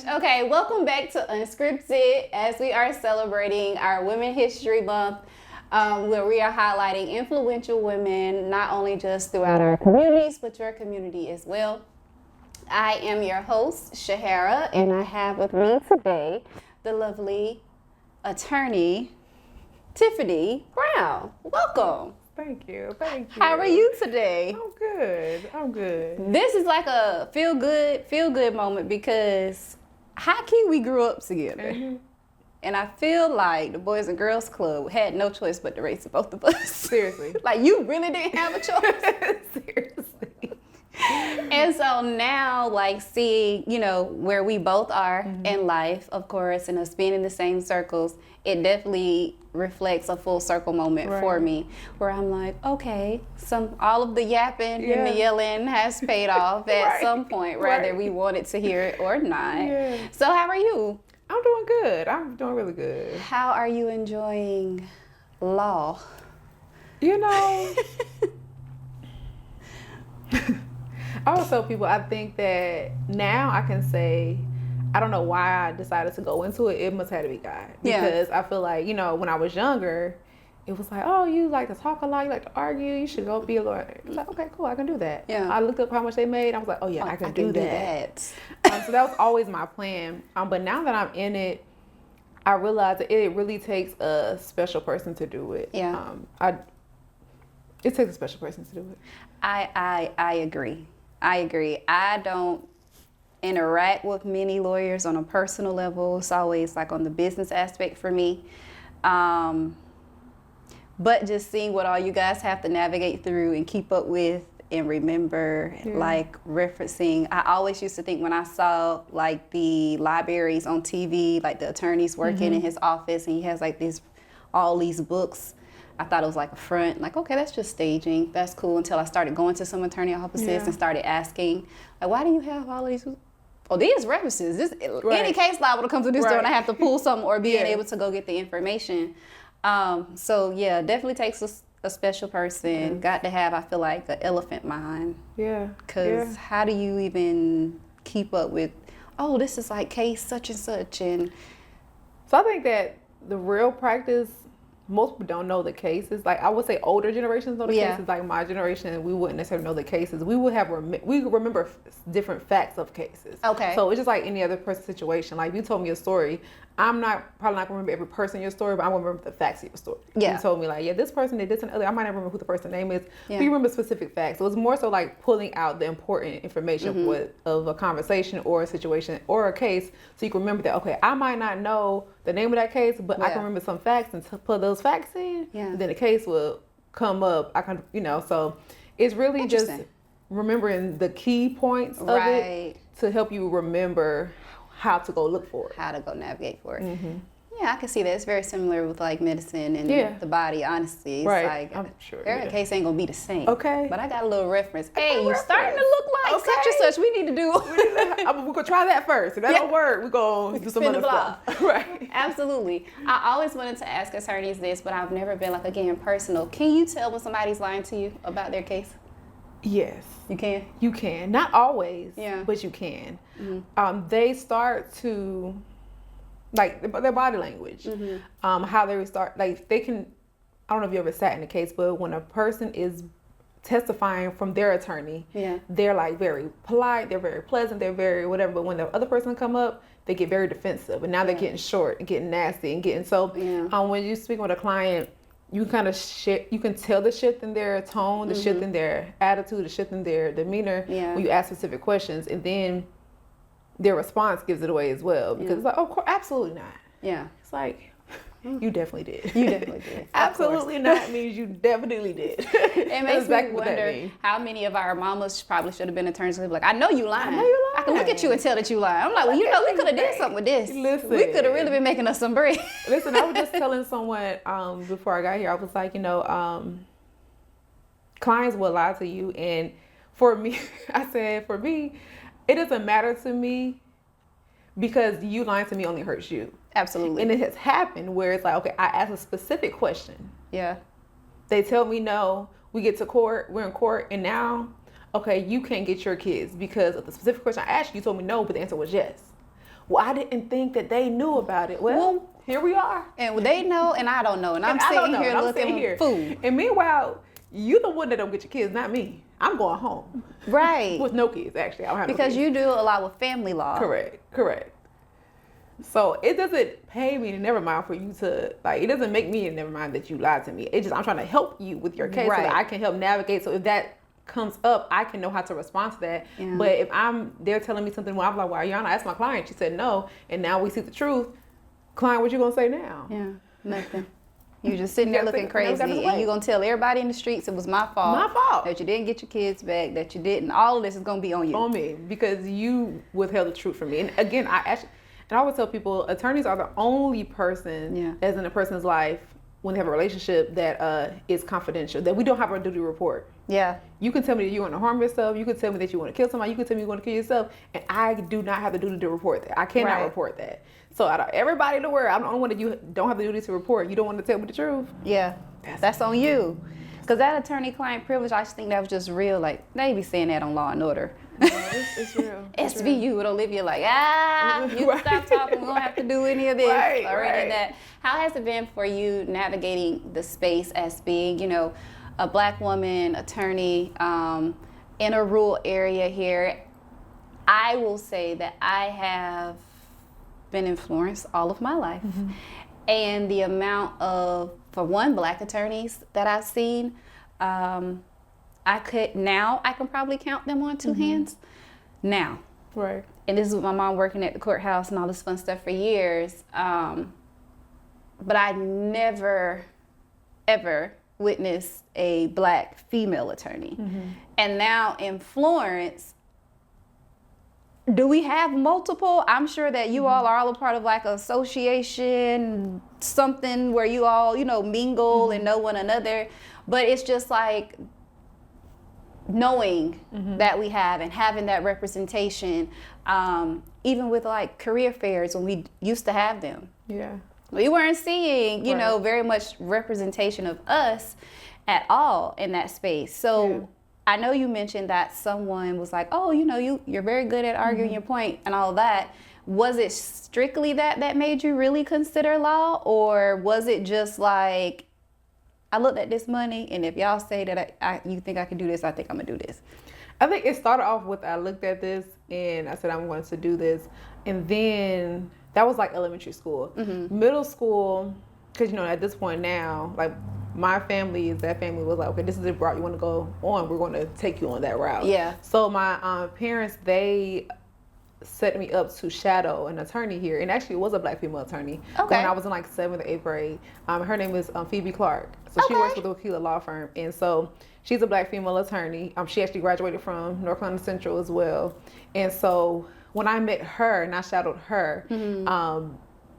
Okay, welcome back to UnScripted as we are celebrating our Women History Month, where we are highlighting influential women, not only just throughout our communities, but your community as well. I am your host, Hara, and I have with me today the lovely attorney, Tiffany Brown. Welcome. Thank you. How are you today? I'm good. This is like a feel good moment because high key we grew up together. Mm-hmm. And I feel like the Boys and Girls Club had no choice but to raise both of us. Seriously. Like you really didn't have a choice. Seriously. And so now, like, seeing, where we both are in life, of course, and us being in the same circles, it definitely reflects a full circle moment for me, where I'm like, okay, all of the yapping and the yelling has paid off at some point, whether we wanted to hear it or not. Yeah. So how are you? I'm doing good. I'm doing really good. How are you enjoying law? I always tell people, I think that now I can say, I don't know why I decided to go into it. It must have to be God. Because I feel like, when I was younger, it was like, oh, you like to talk a lot, you like to argue, you should go be a lawyer. It's like, okay, cool, I can do that. Yeah. I looked up how much they made. I was like, oh yeah, I can do that. So that was always my plan. But now that I'm in it, I realize that it really takes a special person to do it. Yeah. It takes a special person to do it. I agree. I don't interact with many lawyers on a personal level. It's always like on the business aspect for me. But just seeing what all you guys have to navigate through and keep up with and remember, like referencing. I always used to think when I saw like the libraries on TV, like the attorneys working in his office and he has like all these books, I thought it was like a front, like, okay, that's just staging. That's cool, until I started going to some attorney offices and started asking, like, why do you have all of these? Oh, these references. Any case liable to come to this door and I have to pull something or being able to go get the information. So, yeah, definitely takes a special person. Got to have, I feel like, an elephant mind. Yeah. Because how do you even keep up with, oh, this is like case such and such? And so I think that the real practice, most people don't know the cases. Like I would say older generations know the cases. Like my generation, we wouldn't necessarily know the cases. We would remember different facts of cases. Okay. So it's just like any other person's situation. Like if you told me a story, I'm probably not gonna remember every person in your story, but I'm gonna remember the facts of your story. Yeah. You told me like, this person did this and other. I might not remember who the person's name is. Yeah. But you remember specific facts. So it's more so like pulling out the important information of a conversation or a situation or a case, so you can remember that. Okay, I might not know the name of that case, but I can remember some facts and put those facts in. Yeah. And then the case will come up. I can, so it's really just remembering the key points of it to help you remember how to go look for it. How to go navigate for it. Mm-hmm. Yeah, I can see that. It's very similar with like medicine and the body, honestly. It's like, I'm sure every case ain't gonna be the same. Okay. But I got a little reference. Hey, you starting to look like such and such. We need to do. We're gonna try that first. If that don't work, we're gonna do some other stuff. Right. Absolutely. I always wanted to ask attorneys this, but I've never been like, again, personal. Can you tell when somebody's lying to you about their case? Yes. You can? You can. Not always, but you can. Mm-hmm. They start to, like, their body language, how they start, like, they can, I don't know if you ever sat in a case, but when a person is testifying from their attorney, they're, like, very polite, they're very pleasant, they're very whatever, but when the other person come up, they get very defensive, and now they're getting short and getting nasty and getting, so when you speak with a client, you kind of you can tell the shift in their tone, the shift in their attitude, the shift in their demeanor when you ask specific questions, and then their response gives it away as well, because it's like, oh, absolutely not. Yeah. It's like, you definitely did. You definitely did. Absolutely not means you definitely did. It makes me wonder how many of our mamas probably should have been attorneys. Like, I know you lying. I can look at you and tell that you lying. I'm like, well, we could have did something with this. Listen, we could have really been making us some bread. Listen, I was just telling someone before I got here, I was like, clients will lie to you. And for me, I said, for me, it doesn't matter to me, because you lying to me only hurts you. Absolutely. And it has happened where it's like, okay, I ask a specific question. Yeah. They tell me no. We get to court. We're in court. And now, okay, you can't get your kids because of the specific question I asked you. You told me no, but the answer was yes. well, I didn't think that they knew about it. Well, here we are. And they know, and I don't know. And I'm sitting here looking fool. And meanwhile, you the one that don't get your kids, not me. I'm going home. Right. With no kids, actually. I don't have because no kids. you do a lot with family law. Correct. So it doesn't pay me to never mind for you to, like, it doesn't make me to never mind that you lied to me. It's just, I'm trying to help you with your case so that I can help navigate. So if that comes up, I can know how to respond to that. Yeah. But if they're telling me something, well, I'm like, well, Yana, asked my client. She said no. And now we see the truth. Client, what you going to say now? Yeah, nothing. You're just sitting there looking crazy, and you're going to tell everybody in the streets it was my fault. That you didn't get your kids back, that you didn't. All of this is going to be on you. On me, because you withheld the truth from me. And again, I always tell people, attorneys are the only person that's in a person's life when they have a relationship that is confidential, that we don't have a duty to report. Yeah. You can tell me that you want to harm yourself. You can tell me that you want to kill somebody. You can tell me you want to kill yourself. And I do not have the duty to report that. I cannot report that. So out of everybody in the world, I'm the only one that you don't have the duty to report. You don't want to tell me the truth. Yeah, that's on you. Because that attorney-client privilege, I just think that was just real. Like, they be saying that on Law and Order. No, it's real. SVU with Olivia, like, you can stop talking. We don't have to do any of this or any of that. How has it been for you navigating the space as being, a Black woman attorney in a rural area here? I will say that I have been in Florence all of my life. Mm-hmm. And the amount of, for one, Black attorneys that I've seen, I can probably count them on two hands now. Right. And this is with my mom working at the courthouse and all this fun stuff for years. But I never, ever witnessed a Black female attorney. Mm-hmm. And now in Florence, do we have multiple? I'm sure that you all are all a part of like an association, something where you all, mingle and know one another. But it's just like knowing that we have and having that representation, even with like career fairs when we used to have them. Yeah. We weren't seeing, very much representation of us at all in that space. So I know you mentioned that someone was like, oh, you're very good at arguing your point and all of that. Was it strictly that made you really consider law? Or was it just like, I looked at this money and if y'all say that you think I can do this, I think I'm gonna do this? I think it started off with, I looked at this and I said, I'm going to do this. And then that was like elementary school. Mm-hmm. Middle school, because, at this point now, like, my family was like, okay, this is the route you want to go on. We're going to take you on that route. Yeah. So my parents, they set me up to shadow an attorney here. And actually it was a Black female attorney. Okay. When I was in like 7th or 8th grade. Her name is Phoebe Clark. So she works with the Wakila law firm. And so she's a Black female attorney. She actually graduated from North Carolina Central as well. And so when I met her and I shadowed her,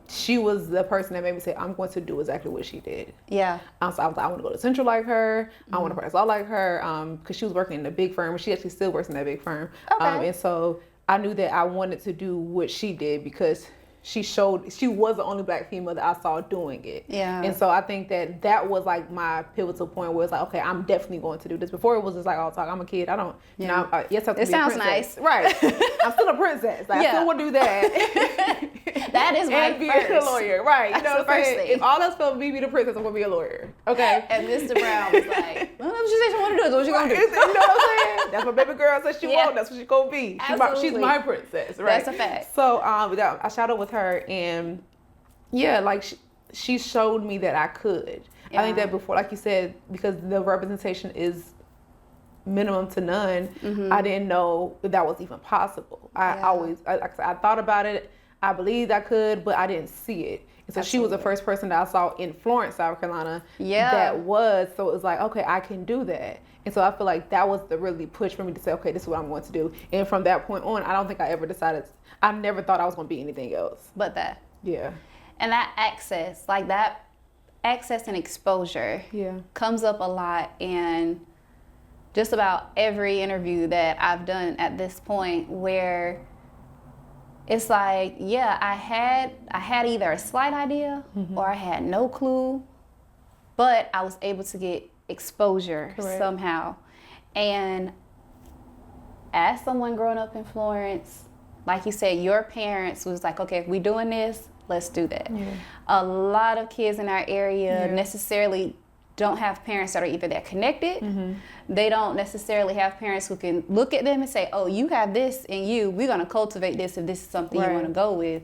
she was the person that made me say, I'm going to do exactly what she did. Yeah. So I was like, I want to go to Central like her. I want to practice law like her. Because she was working in a big firm. She actually still works in that big firm. Okay. And so I knew that I wanted to do what she did because she was the only Black female that I saw doing it. Yeah. And so I think that was like my pivotal point where it's like, okay, I'm definitely going to do this. Before it was just like all talk. I'm a kid. I don't, yes, I have to be a princess. It sounds nice. Right. I'm still a princess. Like, I still want to do that. That is my and be a lawyer. Right. You know what I'm saying? If all else failed, me be the princess, I'm going to be a lawyer. Okay. And Mr. Brown was like, well, what she said she want to do is what she going to do. You know what I'm saying? That's what baby girl said she want. That's what she going to be. She's my princess. Right. That's a fact. So I shadowed with her and like she showed me that I could. Yeah. I think that before, like you said, because the representation is minimum to none, I didn't know that was even possible. I thought about it. I believed I could, but I didn't see it. And so she was the first person that I saw in Florence, South Carolina. Yeah. That was, so it was like, okay, I can do that. And so I feel like that was the really push for me to say, okay, this is what I'm going to do. And from that point on, I don't think I ever decided, I never thought I was going to be anything else. But that. Yeah. And that access and exposure comes up a lot in just about every interview that I've done at this point where it's like, I had either a slight idea or I had no clue, but I was able to get exposure somehow. And as someone growing up in Florence, like you said, your parents was like, okay, if we doing this, let's do that. Yeah. A lot of kids in our area necessarily don't have parents that are either that connected. They don't necessarily have parents who can look at them and say, oh, you have this in you. We're going to cultivate this if this is something you want to go with.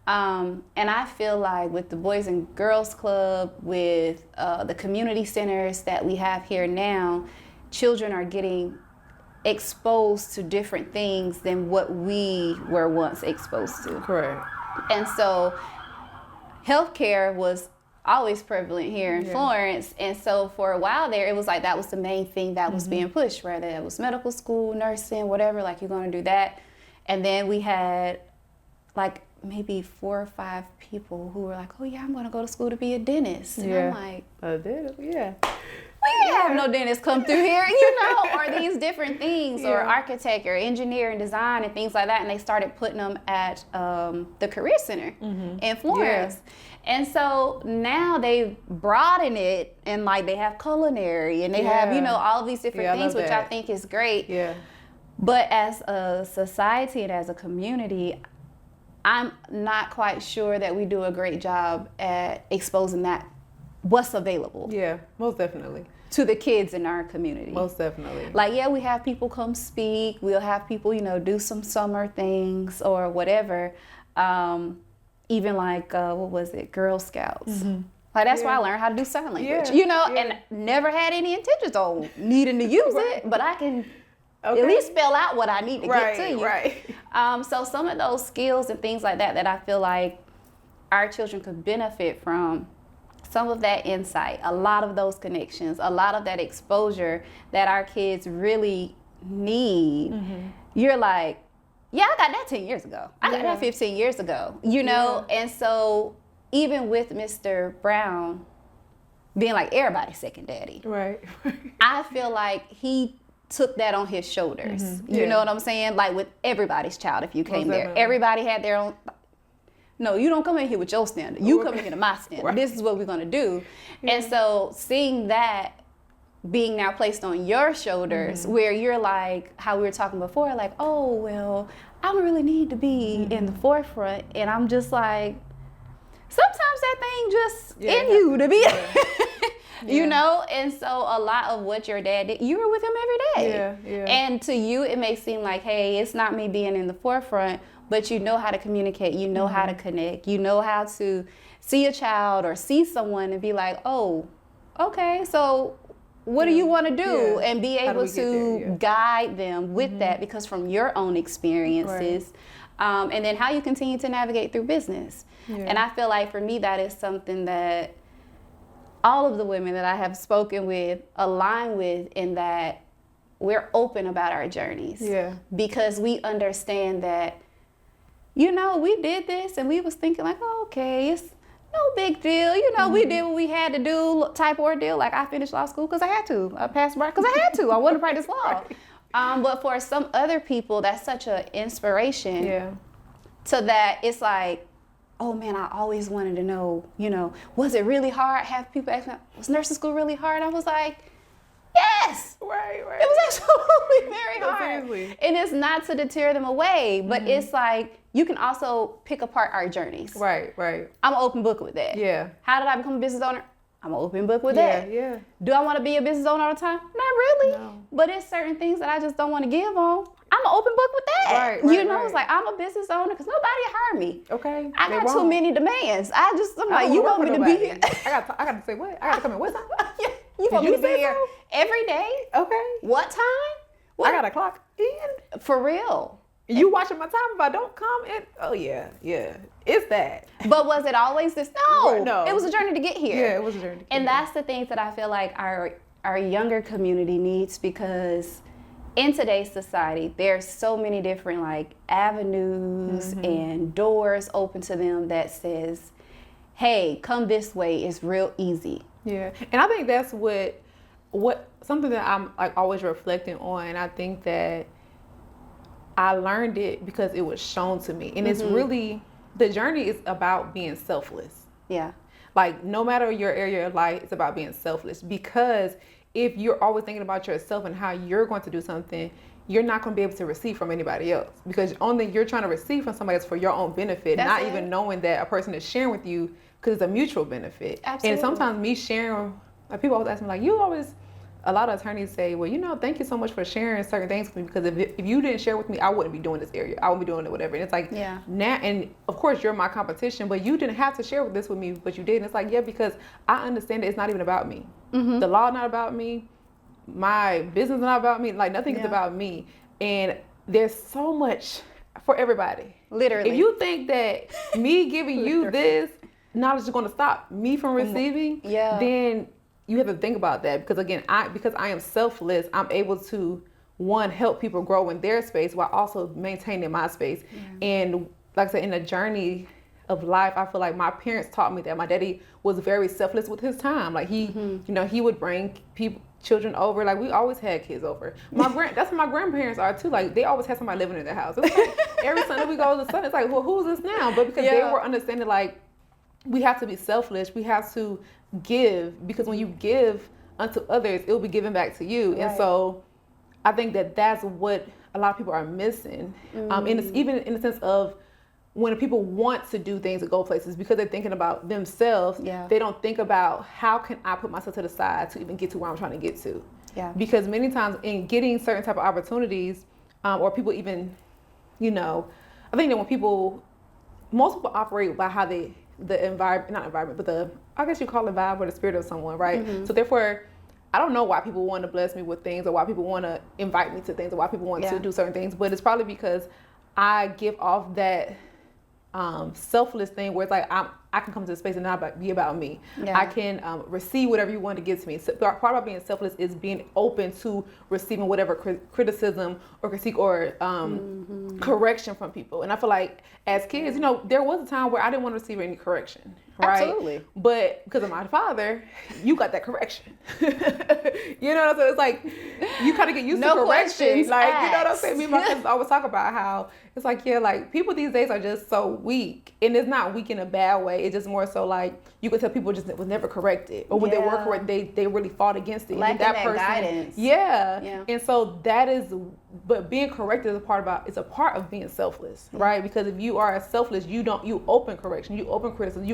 And I feel like with the Boys and Girls Club, with the community centers that we have here now, children are getting exposed to different things than what we were once exposed to. Correct. And so healthcare was always prevalent here in Florence. And so for a while there, it was like that was the main thing that was being pushed, whether it was medical school, nursing, whatever, like you're going to do that. And then we had like maybe 4 or 5 people who were like, oh yeah, I'm going to go to school to be a dentist. And I'm like, a dentist, we didn't have no dentists come through here, you know, or these different things, or architect or engineer and design and things like that. And they started putting them at the Career Center in Florence. And so now they've broadened it, and like they have culinary and they have, you know, all of these different things, which I think is great. Yeah. But as a society and as a community, I'm not quite sure that we do a great job at exposing that, what's available. Yeah, most definitely. To the kids in our community. Most definitely. Like, yeah, we have people come speak. We'll have people, you know, do some summer things or whatever. Even like, what was it? Girl Scouts. Like, that's where I learned how to do sign language, you know, and never had any intentions on needing to use it, but I can at least spell out what I need to get to you. So some of those skills and things like that I feel like our children could benefit from, some of that insight, a lot of those connections, a lot of that exposure that our kids really need. You're like, yeah, I got that 10 years ago. I got that 15 years ago, you know? And so even with Mr. Brown being like everybody's second daddy, I feel like he took that on his shoulders. You know what I'm saying? Like with everybody's child, if you came there, everybody had their own. No, you don't come in here with your standard. You come in here to my standard. This is what we're going to do. And so seeing that being now placed on your shoulders, where you're like, how we were talking before, like, oh, well, I don't really need to be in the forefront. And I'm just like, sometimes that thing just in you to be, you know? And so a lot of what your dad did, you were with him every day. And to you, it may seem like, hey, it's not me being in the forefront, but you know how to communicate, you know how to connect, you know how to see a child or see someone and be like, oh, okay, so what do you want to do? And be able to guide them with that, because from your own experiences, and then how you continue to navigate through business. And I feel like for me, that is something that all of the women that I have spoken with align with, in that we're open about our journeys. Because we understand that, you know, we did this and we was thinking like, oh, okay, it's no big deal. You know, we did what we had to do type ordeal. Like, I finished law school because I had to. I passed bar because I had to. I wanted to practice law. But for some other people, that's such an inspiration to that. It's like, oh man, I always wanted to know, you know, was it really hard? Have people ask me, was nursing school really hard? I was like, yes. It was absolutely very hard. And it's not to deter them away, but it's like, you can also pick apart our journeys. I'm an open book with that. How did I become a business owner? I'm an open book with that. Do I want to be a business owner all the time? Not really. No. But it's certain things that I just don't want to give on. I'm an open book with that. You know, it's like, I'm a business owner because nobody hired me. I got too many demands. I'm like, you want me to be here? I got to say what? I got to come in what time? You want me to be here every day? What time? I got to clock in. For real. You watching my time if I don't come in? Oh yeah, it's that. But was it always this? No, it was a journey to get here. It was a journey. And that's the things that I feel like our younger community needs, because in today's society, there's so many different like avenues and doors open to them that says, hey, come this way, it's real easy. And I think that's what something that I'm like always reflecting on. I think that I learned it because it was shown to me. And it's really, the journey is about being selfless. Like, no matter your area of life, it's about being selfless. Because if you're always thinking about yourself and how you're going to do something, you're not going to be able to receive from anybody else, because only you're trying to receive from somebody else for your own benefit, That's not it. even knowing that a person is sharing with you because it's a mutual benefit. Absolutely. And sometimes me sharing, like people always ask me, like, a lot of attorneys say, well, thank you so much for sharing certain things with me, because if you didn't share with me, I wouldn't be doing this area. I wouldn't be doing it, whatever. And it's like, now, and of course you're my competition, but you didn't have to share this with me, but you did. And it's like, yeah, because I understand that it's not even about me. Mm-hmm. The law not about me. My business is not about me. Like, nothing is about me. And there's so much for everybody. Literally. If you think that me giving you this knowledge is going to stop me from receiving, then you have to think about that. Because again, because I am selfless, I'm able to, one, help people grow in their space while also maintaining my space. Yeah. And like I said, in the journey of life, I feel like my parents taught me that. My daddy was very selfless with his time. Like he would bring children over. Like, we always had kids over. That's what my grandparents are too. Like, they always had somebody living in their house. It's like every Sunday we go to the Sunday, it's like, well, who's this now? But because they were understanding, like, we have to be selfless. We have to give, because when you give unto others, it will be given back to you. Right. And so I think that that's what a lot of people are missing. And it's even in the sense of when people want to do things and go places, because they're thinking about themselves, they don't think about how can I put myself to the side to even get to where I'm trying to get to. Yeah. Because many times in getting certain type of opportunities, or people even, I think that when most people operate by how the environment, but I guess you call it vibe or the spirit of someone, right? Mm-hmm. So therefore, I don't know why people want to bless me with things, or why people want to invite me to things, or why people want to do certain things, but it's probably because I give off that selfless thing where it's like I can come to the space and not be about me. Yeah. I can receive whatever you want to give to me. So part about being selfless is being open to receiving whatever criticism or critique or correction from people. And I feel like as kids, there was a time where I didn't want to receive any correction. Right? Absolutely. But because of my father, you got that correction. So it's like you kind of get used to correction. Like, you know what I'm saying? Me and my cousins always talk about how it's like, like people these days are just so weak. And it's not weak in a bad way. It's just more so like you could tell people just was never corrected. Or when they were corrected, they really fought against it. Lacking that person, guidance. Yeah. And so but being corrected is a part of being selfless, right? Because if you are selfless, you open correction, you open criticism,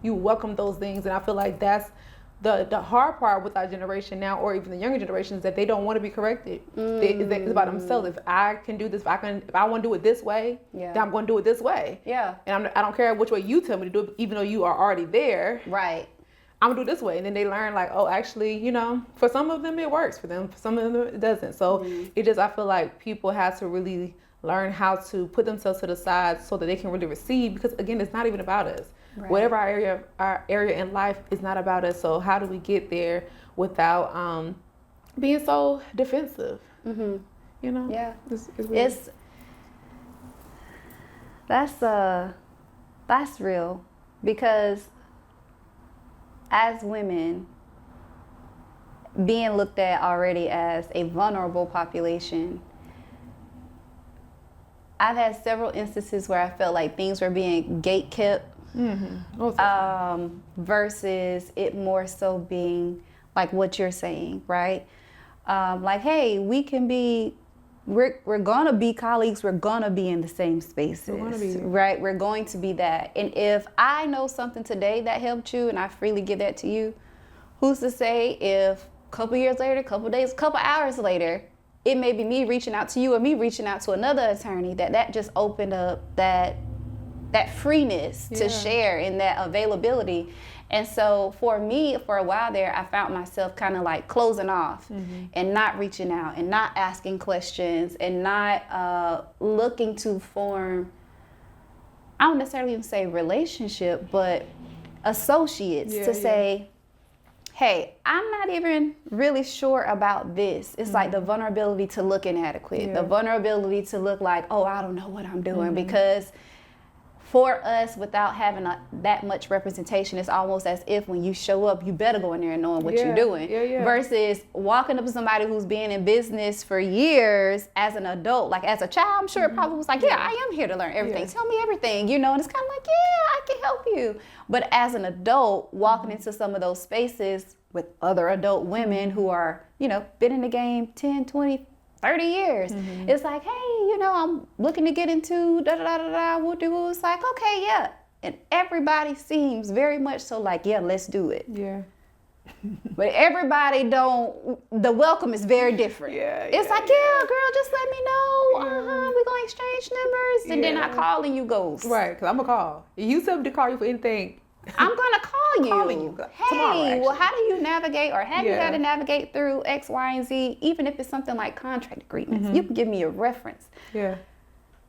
you welcome those things. And I feel like that's the hard part with our generation now, or even the younger generations, that they don't want to be corrected. It's about themselves. If I can do this, if I want to do it this way, then I'm going to do it this way. Yeah. And I don't care which way you tell me to do it, even though you are already there. Right. I'm gonna do it this way. And then they learn like, oh, actually, for some of them it works for them. For some of them it doesn't. So I feel like people have to really learn how to put themselves to the side so that they can really receive, because again, it's not even about us. Right. Whatever our area in life is not about us. So how do we get there without being so defensive? Mm-hmm. Yeah. That's real, because as women, being looked at already as a vulnerable population, I've had several instances where I felt like things were being gatekept. Mm-hmm. Versus it more so being like what you're saying, right? Like, hey, we're gonna be colleagues, we're gonna be in the same spaces, right? We're going to be that. And if I know something today that helped you and I freely give that to you, who's to say if a couple years later, a couple days, a couple hours later, it may be me reaching out to you or me reaching out to another attorney, that just opened up that freeness to share and that availability. And so for me, for a while there, I found myself kind of like closing off and not reaching out and not asking questions and not looking to form, I don't necessarily even say relationship, but associates to say, hey, I'm not even really sure about this. It's like the vulnerability to look inadequate, the vulnerability to look like, oh, I don't know what I'm doing, because for us, without having that much representation, it's almost as if when you show up, you better go in there and knowing what you're doing. Versus walking up to somebody who's been in business for years as an adult. Like as a child, I'm sure it probably was like, I am here to learn everything. Tell me everything, and it's kind of like, I can help you. But as an adult, walking into some of those spaces with other adult women who are, been in the game 10, 20, 30 years. It's like, hey, you know, I'm looking to get into da-da-da-da-da, woo-de-woo. It's like, okay, yeah. And everybody seems very much so like, yeah, let's do it. Yeah. But everybody the welcome is very different. It's like, yeah, girl, just let me know. We're going to exchange numbers. And then I call and you ghost. Right, because I'm going to call. You tell me to call you for anything. I'm going to call you. Calling you tomorrow, Hey, well, how do you navigate or have you Yeah. got to navigate through X, Y, and Z, even if it's something like contract agreements? You can give me a reference. Yeah.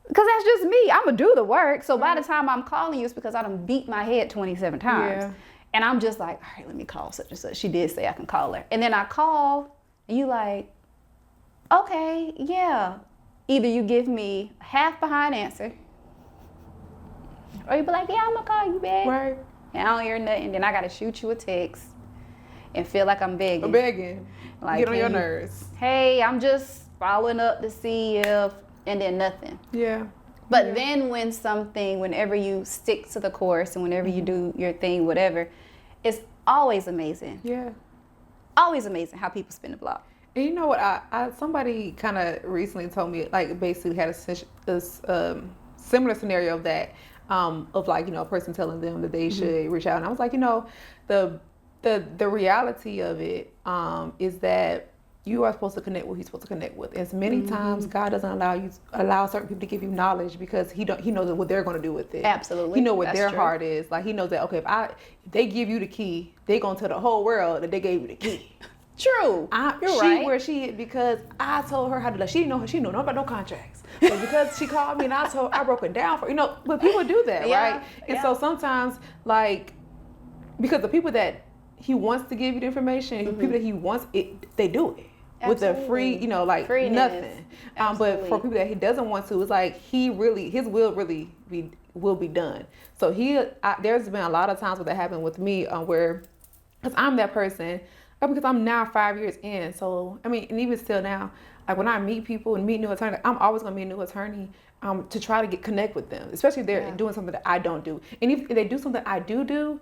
Because that's just me. I'm going to do the work. So by the time I'm calling you, it's because I done beat my head 27 times. Yeah. And I'm just like, all right, let me call such and such. She did say I can call her. And then I call, and you like, okay, yeah. Either you give me a half behind answer, or you be like, yeah, I'm going to call you back. Right. And I don't hear nothing. Then I got to shoot you a text and feel like I'm begging. I'm begging. Like, Get on your hey, nerves. Hey, I'm just following up to see if, and then nothing. Yeah. But then whenever you stick to the course and whenever you do your thing, whatever, it's always amazing. Yeah. Always amazing how people spin the block. And you know what? I somebody kind of recently told me, like, basically had a similar scenario of that, of like, you know, a person telling them that they should reach out. And I was like, you know, the reality of it is that you are supposed to connect with who you're supposed to connect with. As many times, God doesn't allow certain people to give you knowledge because He knows what they're going to do with it. Absolutely. He knows what That's their true. heart is. Like, He knows that, okay, if they give you the key, they going to tell the whole world that they gave you the key. True. You're right. Where she, because I told her how to, she knew nothing about no contracts. But because she called me and I broke it down for, you know, but people do that, right? And so sometimes, like, because the people that He wants to give you the information, the people that He wants it, they do it. Absolutely. With the free, you know, like Freeness. nothing. But for people that He doesn't want to, it's like His will really be done. So there's been a lot of times where that happened with me, where, because I'm that person, because I'm now 5 years in. So I mean, and even still now, like when I meet people and meet new attorneys, I'm always gonna meet a new attorney to try to connect with them, especially if they're doing something that I don't do. And if they do something I do.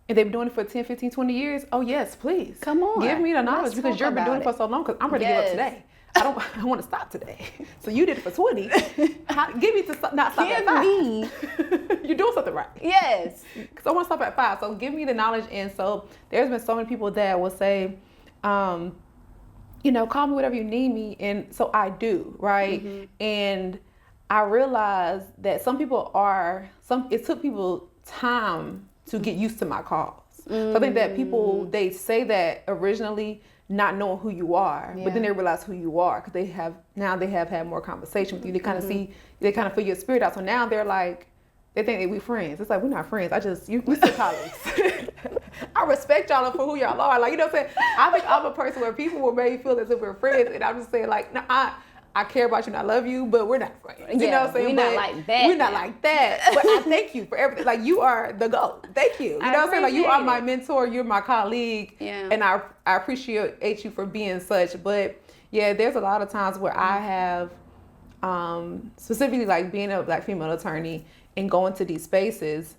And they've been doing it for 10, 15, 20 years. Oh, yes, please. Come on. Give me the knowledge because you've been doing it for so long because I'm ready to give up today. I want to stop today. So you did it for 20. Give me to not stop at 5. You're doing something right. Yes. Because I want to stop at 5. So give me the knowledge. And so there's been so many people that will say, you know, call me whatever you need me. And so I do, right? And I realized that it took people time to get used to my calls. So I think that people, they say that originally not knowing who you are, but then they realize who you are because they have had more conversation with you. They kind of they kind of feel your spirit out. So now they're like, they think that we friends. It's like, we're not friends. We still colleagues. I respect y'all for who y'all are. Like, you know what I'm saying? I think I'm a person where people will maybe feel as if we're friends. And I'm just saying, like, no, I care about you and I love you, but we're not friends. You know what I'm saying? We're not like that. We're not like that. But I thank you for everything. Like, you are the GOAT. Thank you. You know what I'm saying? Like, you are my mentor. You're my colleague. Yeah. And I appreciate you for being such. But yeah, there's a lot of times where I have, specifically like being a Black female attorney and going to these spaces,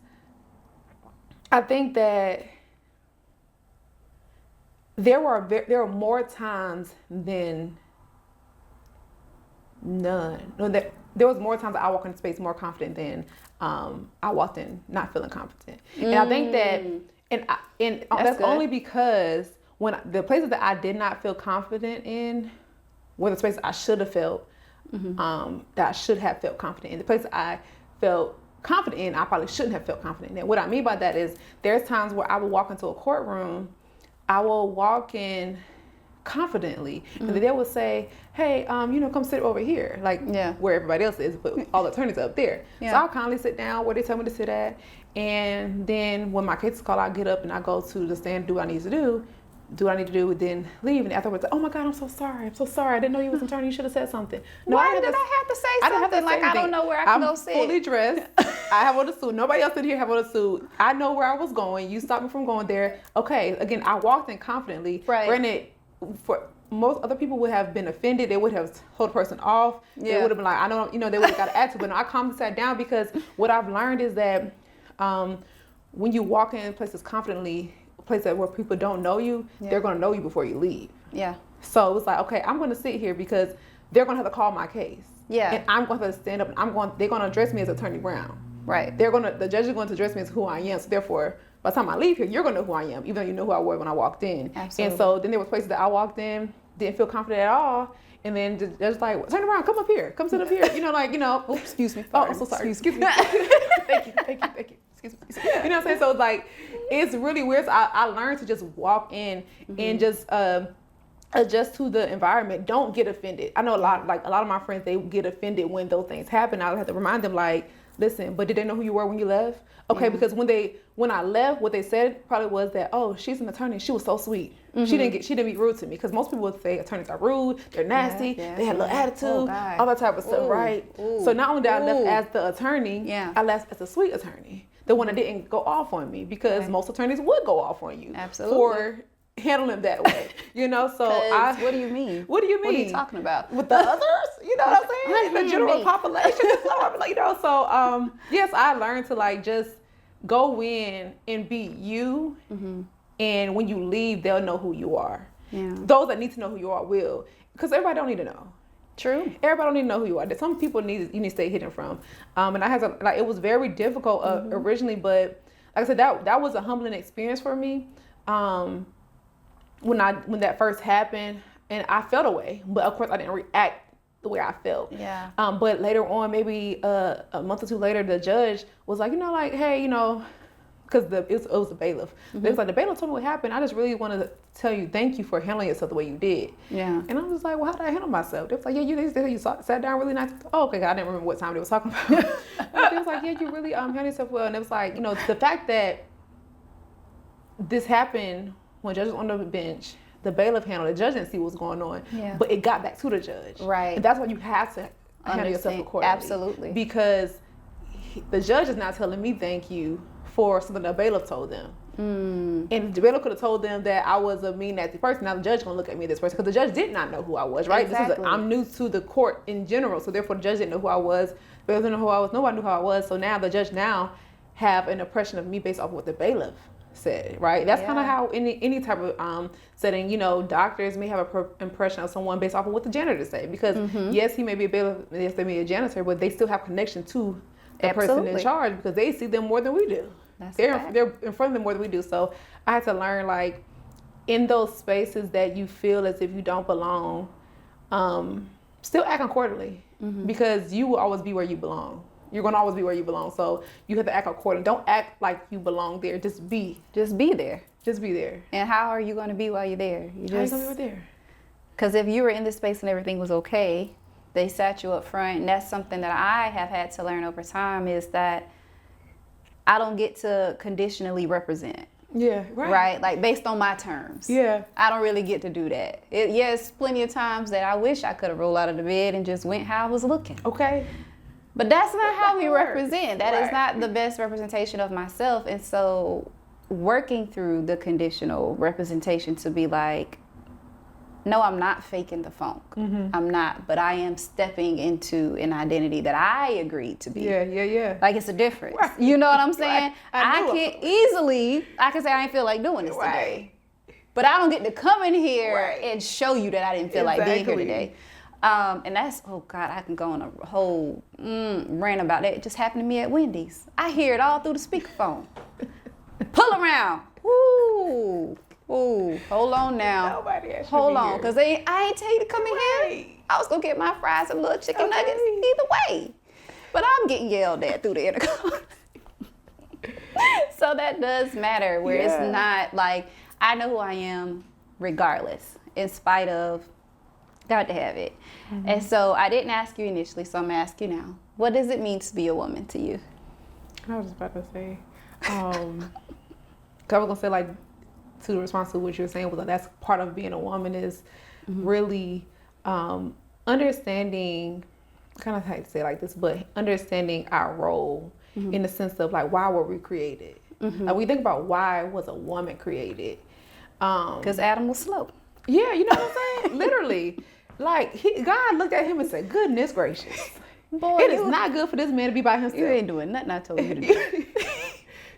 I think that there were more times than none. No, there was more times that I walked in space more confident than I walked in not feeling confident. And I think that, and that's good. only because when the places that I did not feel confident in were the spaces I should have felt, that I should have felt confident in. The places I felt confident in, I probably shouldn't have felt confident in. What I mean by that is there's times where I will walk into a courtroom, I will walk in confidently, and they will say, hey, you know, come sit over here, like where everybody else is, but all the attorneys are up there. So I'll kindly sit down where they tell me to sit at, and then when my case is called, I get up and I go to the stand, do what I need to do, then leave, and afterwards, oh my God, I'm so sorry, I didn't know you was an attorney, you should have said something. No, Why did I have to say something? Like, I don't know where I can go sit. I'm fully dressed. I have on a suit. Nobody else in here have on a suit. I know where I was going. You stopped me from going there. Okay, again, I walked in confidently. Right. Granted, for most other people would have been offended. They would have told the person off. They would have been like, I don't, you know, they would have got an attitude. But no, I calmly sat down because what I've learned is that when you walk in places confidently, places where people don't know you, they're going to know you before you leave. Yeah. So it was like, okay, I'm going to sit here because they're going to have to call my case. Yeah. And I'm going to stand up and they're going to address me as Attorney Brown. Right. The judge is going to address me as who I am. So therefore, by the time I leave here, you're going to know who I am, even though you know who I was when I walked in. Absolutely. And so then there were places that I walked in, didn't feel confident at all. And then the judge was like, turn around, come up here, come sit up here. Oops, excuse me. Oh, I'm so sorry. Excuse me. Thank you. Excuse me. You know what I'm saying? So like, it's really weird. So I learned to just walk in and just adjust to the environment. Don't get offended. I know a lot of my friends, they get offended when those things happen. I have to remind them, like, listen, but did they know who you were when you left? Okay, because when I left, what they said probably was that, oh, she's an attorney. She was so sweet. She didn't be rude to me. Because most people would say attorneys are rude, they're nasty, they had a little attitude, all that type of stuff, right? So not only did I left as the attorney, I left as a sweet attorney, the one that didn't go off on me, because most attorneys would go off on you for handling that way, So what do you mean? What do you mean? What are you talking about? With the others? You know what I'm saying? The general population. So yes, I learned to like just go in and be you, and when you leave, they'll know who you are. Yeah. Those that need to know who you are will, because everybody don't need to know. True. Everybody don't need to know who you are. Some people you need to stay hidden from. And I had to, like, it was very difficult originally, but like I said, that was a humbling experience for me. When that first happened, and I felt away, but of course I didn't react the way I felt. Yeah. But later on, maybe a month or two later, the judge was like, hey, because it was the bailiff. It was like, the bailiff told me what happened. I just really wanted to tell you thank you for handling yourself the way you did. Yeah. And I was like, well, how did I handle myself? They was like, yeah, you sat down really nice. Oh, okay. I didn't remember what time they was talking about. But they was like, yeah, you really handled yourself well. And it was like, the fact that this happened when judges on the bench, the bailiff handled it. The judge didn't see what was going on, but it got back to the judge. Right. And that's why you have to handle yourself accordingly. Absolutely. Because the judge is not telling me thank you for something the bailiff told them. And the bailiff could have told them that I was a mean, nasty person. Now the judge gonna look at me this person, because the judge did not know who I was, right? Exactly. I'm new to the court in general, so therefore the judge didn't know who I was. The bailiff didn't know who I was. Nobody knew who I was. So now the judge have an impression of me based off of what the bailiff said, right? That's kind of how any type of setting, doctors may have an impression of someone based off of what the janitor said, because yes, he may be a bailiff, yes, they may be a janitor, but they still have connection to the person in charge, because they see them more than we do. They're in front of them more than we do. So I had to learn, like, in those spaces that you feel as if you don't belong, still act accordingly, because you will always be where you belong. You're going to always be where you belong. So you have to act accordingly. Don't act like you belong there. Just be there. Just be there. And how are you going to be while you're there? How are you going to be right there? Because if you were in this space and everything was okay, they sat you up front. And that's something that I have had to learn over time, is that I don't get to conditionally represent. Yeah, right. Like, based on my terms. Yeah. I don't really get to do that. Yes, plenty of times that I wish I could have rolled out of the bed and just went how I was looking. Okay. But that's not how we represent. That is not the best representation of myself. And so working through the conditional representation to be like, no, I'm not faking the funk. I'm not, but I am stepping into an identity that I agreed to be. Yeah. Like, it's a difference. Right. You know what I'm saying? I can say I ain't feel like doing this today. But I don't get to come in here and show you that I didn't feel like being here today. And that's, oh God, I can go on a whole rant about that. It just happened to me at Wendy's. I hear it all through the speakerphone. Pull around. Woo. Ooh, hold on now. Hold on, because I ain't tell you to come in here. I was going to get my fries and little chicken nuggets either way. But I'm getting yelled at through the intercom. So that does matter, where it's not like, I know who I am regardless, in spite of, got to have it. And so I didn't ask you initially, so I'm going to ask you now. What does it mean to be a woman to you? I was just about to say, I was going to say, like, to the response to what you were saying, was like, that's part of being a woman, is really understanding, kind of hate to say it like this, but understanding our role in the sense of, like, why were we created? Like, we think about why was a woman created? Because Adam was slow. Yeah, you know what I'm saying? Literally. Like, God looked at him and said, goodness gracious. Boy, it is not good for this man to be by himself. You ain't doing nothing I told you to do.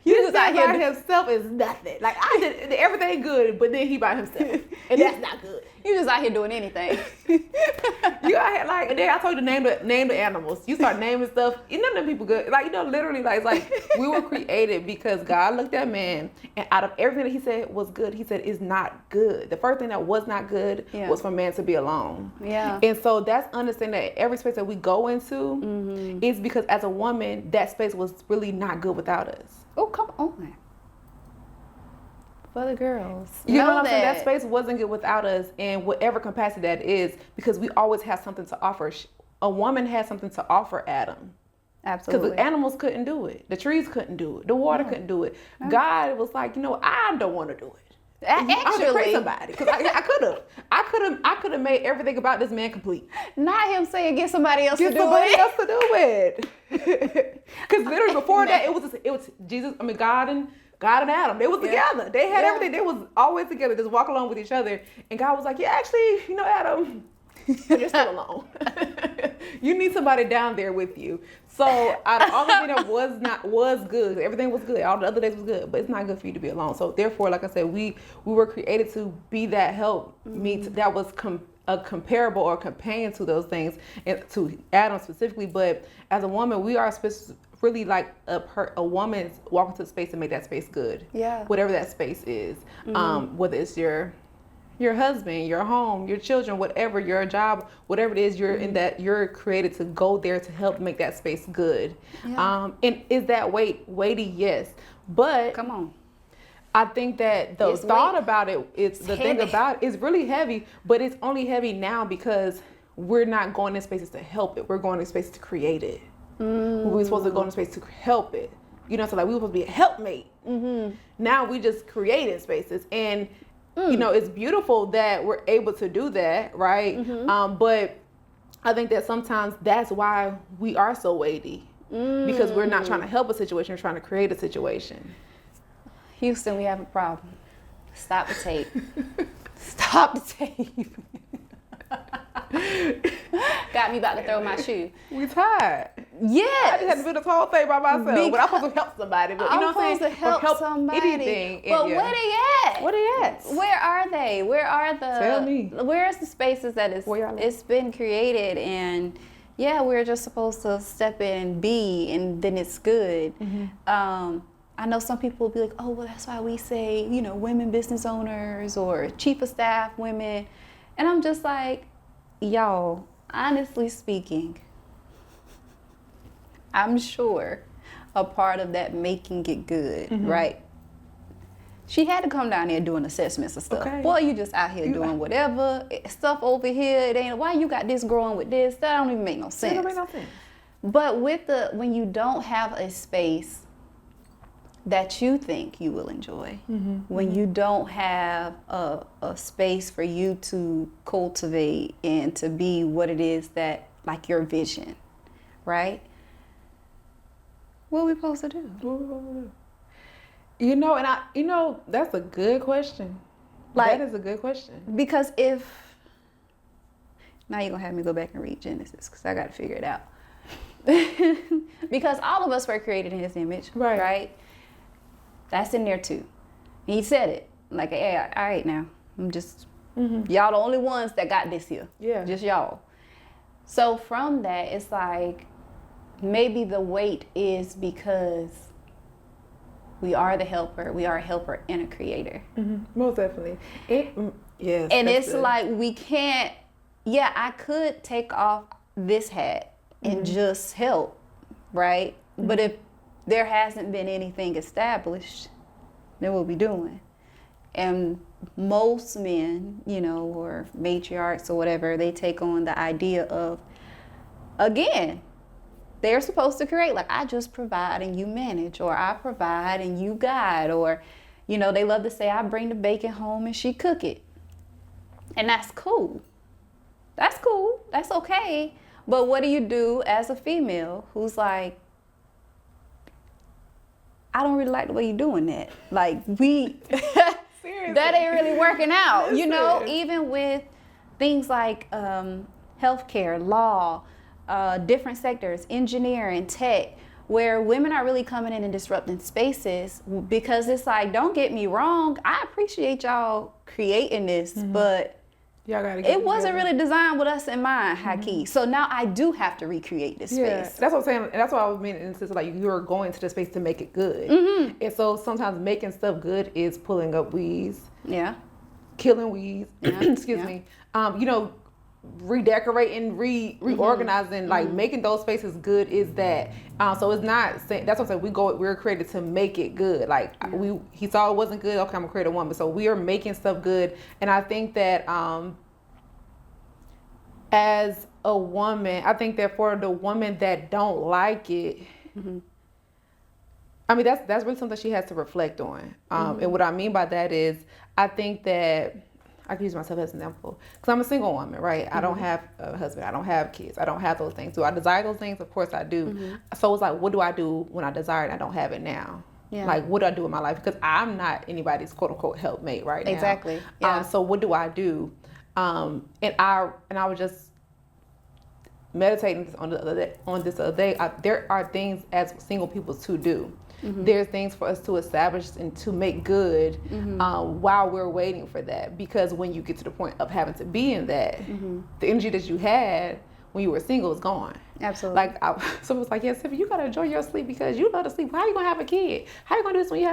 This guy by himself is nothing. Like I did everything good, but then he by himself, and that's not good. You just out here doing anything. You out here like, and then I told you to name the animals. You start naming stuff. None of them people good. Like literally, like it's like we were created because God looked at man, and out of everything that He said was good, He said is not good. The first thing that was not good was for man to be alone. Yeah. And so that's understanding that every space that we go into is because as a woman, that space was really not good without us. Oh, come on. For the girls. You know what I'm saying? That space wasn't good without us in whatever capacity that is, because we always have something to offer. A woman has something to offer Adam. Absolutely. Because the animals couldn't do it. The trees couldn't do it. The water couldn't do it. God was like, I don't want to do it. Actually, I was create somebody. Because I could have made everything about this man complete. Not him saying get somebody else to do it. Because literally before that, it was Jesus. I mean, God and Adam. They was together. They had everything. They was always together, just walk along with each other. And God was like, yeah, actually, Adam, you're still alone. You need somebody down there with you. So out of all the things that was good. Everything was good. All the other days was good, but it's not good for you to be alone. So therefore, like I said, we were created to be that help meet that was a comparable or companion to those things, and to Adam specifically. But as a woman, we are really like a woman's walking to space and make that space good. Yeah. Whatever that space is, whether it's your husband, your home, your children, whatever, your job, whatever it is, you're in that, you're created to go there to help make that space good. Yeah. And is that weighty? Yes. But come on. I think that the thought about it, thing about it is really heavy, but it's only heavy now because we're not going in spaces to help it. We're going in spaces to create it. We're supposed to go in space to help it. So like we were supposed to be a helpmate. Now we just creating spaces, and it's beautiful that we're able to do that, right? But I think that sometimes that's why we are so weighty, because we're not trying to help a situation, we're trying to create a situation. Houston, we have a problem. Stop the tape. Stop the tape. Got me about to throw my shoe. We tired. Yes. I just had to do this whole thing by myself. But I'm supposed to help somebody. But I'm supposed to help somebody. Anything. But where they at? Where they at? Where are they? Where are the? Tell me. Where's the spaces that it's been created, and we're just supposed to step in and be, and then it's good. I know some people will be like, oh, well, that's why we say, women business owners or chief of staff women. And I'm just like, y'all, honestly speaking, I'm sure a part of that making it good, right? She had to come down there doing assessments and stuff. Okay. Boy, you just out here doing whatever. Stuff over here, it ain't, why you got this growing with this? That don't even make no sense. It don't make no sense. But when you don't have a space that you think you will enjoy, when you don't have a space for you to cultivate and to be what it is that, like your vision, right? What are we supposed to do? That's a good question. Like, that is a good question. Because now you're going to have me go back and read Genesis, because I got to figure it out. Because all of us were created in His image, right? That's in there too. And He said it. Like, hey, all right now. I'm just, y'all the only ones that got this here. Yeah. Just y'all. So from that, it's like, maybe the weight is because we are the helper. We are a helper and a creator. Most definitely. Yes. And it's good. Like, we can't, I could take off this hat and just help, right? But if there hasn't been anything established, then what we doing? And most men, or matriarchs or whatever, they take on the idea of, again, they're supposed to create, like, I just provide and you manage, or I provide and you guide, or, they love to say, I bring the bacon home and she cook it. And that's cool. That's cool. That's okay. But what do you do as a female who's like, I don't really like the way you're doing that. Like, that ain't really working out. Even with things like healthcare, law, different sectors, engineering, tech, where women are really coming in and disrupting spaces, because it's like, don't get me wrong, I appreciate y'all creating this, but y'all gotta get it wasn't together. really designed with us in mind, Haki. So now I do have to recreate this space. That's what I'm saying. And that's what I was meaning in the sense of like you're going to the space to make it good. And so sometimes making stuff good is pulling up weeds. Yeah. Killing weeds. Excuse me. You know, redecorating, reorganizing, like making those spaces good is that. So it's not saying, that's what I'm saying. We're created to make it good. Like he saw it wasn't good. Okay, I'm gonna create a woman. So we are making stuff good. And I think that as a woman, I think that for the woman that don't like it, I mean that's really something she has to reflect on. And what I mean by that is, I think that I can use myself as an example because I'm a single woman, right? I don't have a husband. I don't have kids. I don't have those things. Do I desire those things? Of course I do. So it's like, what do I do when I desire it and I don't have it now? Yeah. Like, what do I do in my life? Because I'm not anybody's quote unquote helpmate right now. Exactly. Yeah. So what do I do? And I was just meditating on this other day. There are things as single people to do. There's things for us to establish and to make good while we're waiting for that. Because when you get to the point of having to be in that, the energy that you had when you were single is gone. Absolutely. Like someone was like, "Yeah, Tiffany, you gotta enjoy your sleep because you love to sleep. How are you gonna have a kid? How are you gonna do this when you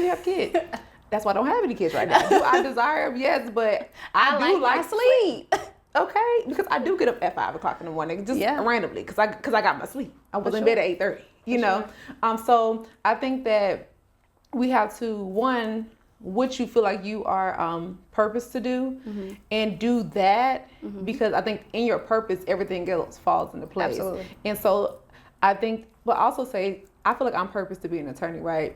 have kids?" That's why I don't have any kids right now. Do I desire them? Yes, but I do like sleep. Okay, because I do get up at 5 o'clock in the morning, just randomly, because I got my sleep. I was in bed at 8:30. You know, so I think that we have to what you feel like you are purpose to do, and do that, because I think in your purpose everything else falls into place. Absolutely. And so I think, but also say I feel like I'm purposed to be an attorney, right?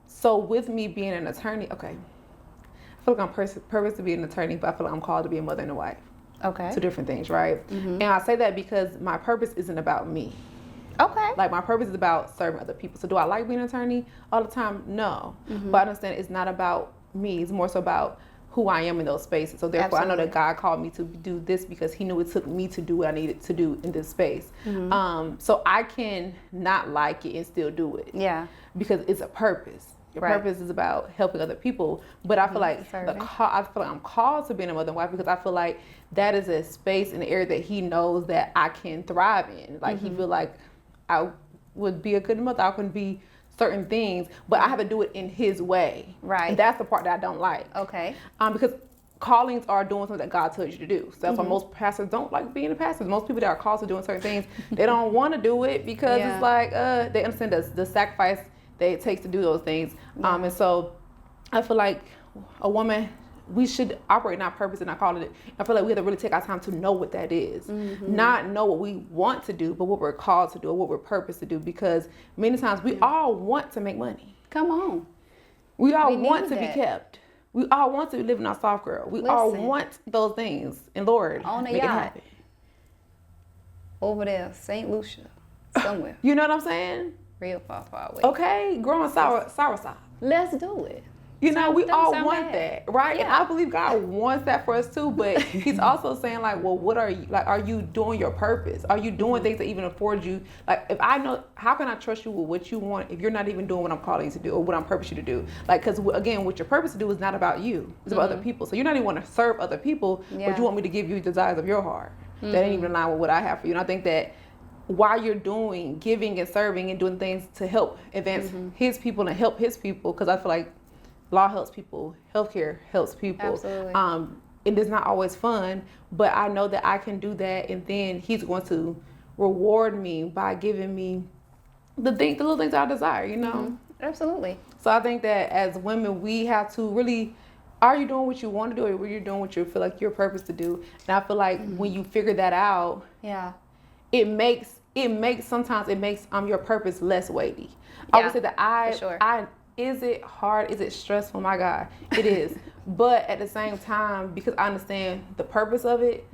So with me being an attorney, okay, I feel like I'm purposed to be an attorney, but I feel like I'm called to be a mother and a wife. Okay. Two different things, right? And I say that because my purpose isn't about me. Okay. Like my purpose is about serving other people. So do I like being an attorney all the time? No. But I understand it's not about me. It's more so about who I am in those spaces. So therefore I know that God called me to do this because he knew it took me to do what I needed to do in this space. So I can not like it and still do it. Yeah. Because it's a purpose. Your purpose is about helping other people. But I feel like I'm called to being a mother and wife because I feel like that is a space in the area that he knows that I can thrive in. Like he feel like I would be a good mother. I couldn't be certain things, but I have to do it in his way. Right. And that's the part that I don't like. Okay. Because callings are doing something that God tells you to do. So that's why most pastors don't like being a pastor. Most people that are called to doing certain things, they don't want to do it because it's like they understand the sacrifice that it takes to do those things. And so I feel like a woman, we should operate in our purpose and not call it. I feel like we have to really take our time to know what that is. Not know what we want to do, but what we're called to do or what we're purposed to do. Because many times we all want to make money. Come on. We all want to be kept. We all want to live in our soft girl. We all want those things. And Lord, on make it happen. Over there, St. Lucia, somewhere. You know what I'm saying? Real far away. Okay, growing sour side. Let's do it. You know, we all want that, right? Yeah. And I believe God wants that for us too, but he's also saying like, well, what are you, like, are you doing your purpose? Are you doing things that even afford you? Like, if I know, how can I trust you with what you want if you're not even doing what I'm calling you to do or what I'm purposing you to do? Like, because again, what your purpose to do is not about you. It's about other people. So you're not even want to serve other people, but you want me to give you the desires of your heart. That ain't even in line with what I have for you. And I think that while you're doing, giving and serving and doing things to help advance his people and help his people, because I feel like law helps people, healthcare helps people. Absolutely. It is not always fun, but I know that I can do that, and then he's going to reward me by giving me the little things I desire, you know? Absolutely. So I think that as women, we have to really, are you doing what you want to do or are you doing what you feel like your purpose to do? And I feel like when you figure that out, it makes your purpose less weighty. I would say that is it hard? Is it stressful? My God, it is. But at the same time, because I understand the purpose of it,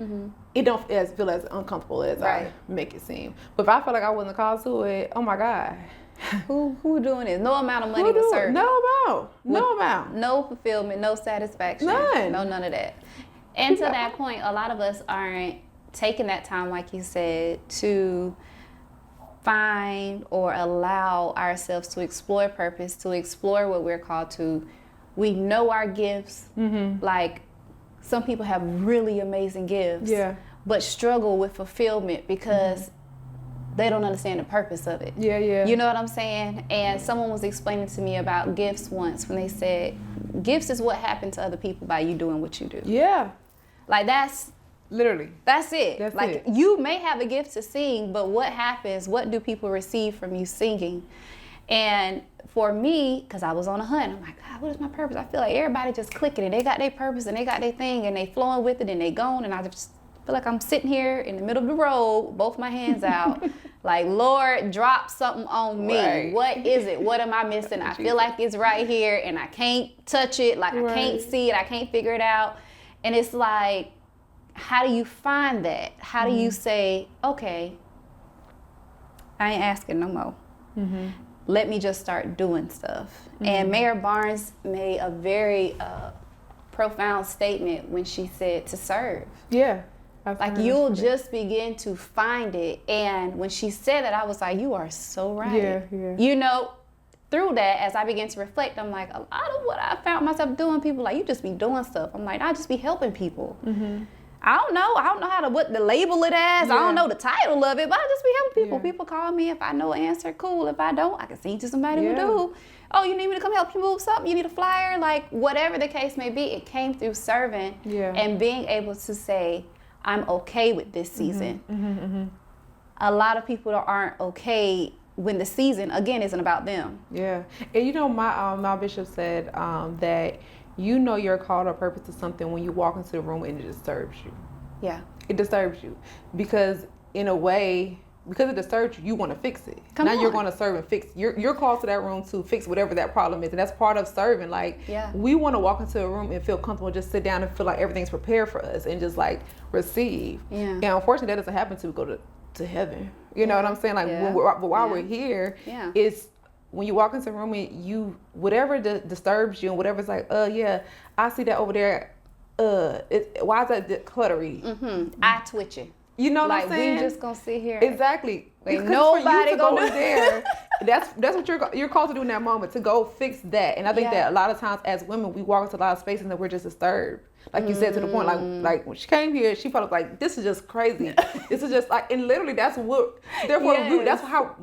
it don't feel as uncomfortable as I make it seem. But if I feel like I wasn't called to it, oh my God. Who doing this? No amount of money will serve. No amount. No fulfillment, no satisfaction. None of that. And to that point, a lot of us aren't taking that time, like you said, to find or allow ourselves to explore purpose, to explore what we're called to. We know our gifts. Like, some people have really amazing gifts, but struggle with fulfillment because they don't understand the purpose of it. You know what I'm saying? And someone was explaining to me about gifts once when they said, gifts is what happened to other people by you doing what you do. Like, that's literally, that's it. That's like it. You may have a gift to sing, but what happens? What do people receive from you singing? And for me, because I was on a hunt, I'm like, God, what is my purpose? I feel like everybody just clicking and they got their purpose and they got their thing and they flowing with it and they gone, and I just feel like I'm sitting here in the middle of the road, both my hands out, like, Lord, drop something on me. Right. What is it? What am I missing? I feel like it's right here and I can't touch it. Like, I can't see it. I can't figure it out. And it's like, how do you find that? How do you say, okay, I ain't asking no more. Let me just start doing stuff. And Mayor Barnes made a very profound statement when she said to serve. Like, you'll just begin to find it. And when she said that, I was like, you are so right. You know, through that, as I began to reflect, I'm like, a lot of what I found myself doing, people like, you just be doing stuff. I'm like, I just be helping people. I don't know how to what to label it as. I don't know the title of it, but I just be helping people. People call me. If I know an answer, cool. If I don't, I can send to somebody who do. Oh, you need me to come help you move something? You need a flyer? Like, whatever the case may be, it came through serving and being able to say, I'm okay with this season. A lot of people aren't okay when the season, again, isn't about them. And you know, my bishop said that you know you're called or purpose to something when you walk into the room and it disturbs you. It disturbs you because, in a way, because it disturbs you, you want to fix it. You're going to serve and fix. You're called to that room to fix whatever that problem is, and that's part of serving. Like, we want to walk into a room and feel comfortable, just sit down and feel like everything's prepared for us, and just like receive. And unfortunately, that doesn't happen till we go to heaven. You know what I'm saying? Like, while we're here, it's when you walk into a room and you, whatever disturbs you and whatever's like, I see that over there. Why is that cluttery? I twitching. You know what like, I'm saying? We just gonna sit here. Exactly. Ain't nobody gonna go there. That's what you're called to do in that moment, to go fix that. And I think that a lot of times as women, we walk into a lot of spaces and we're just disturbed. Like you said, to the point, like when she came here, she felt like, this is just crazy. This is just like, and literally that's what, therefore that's how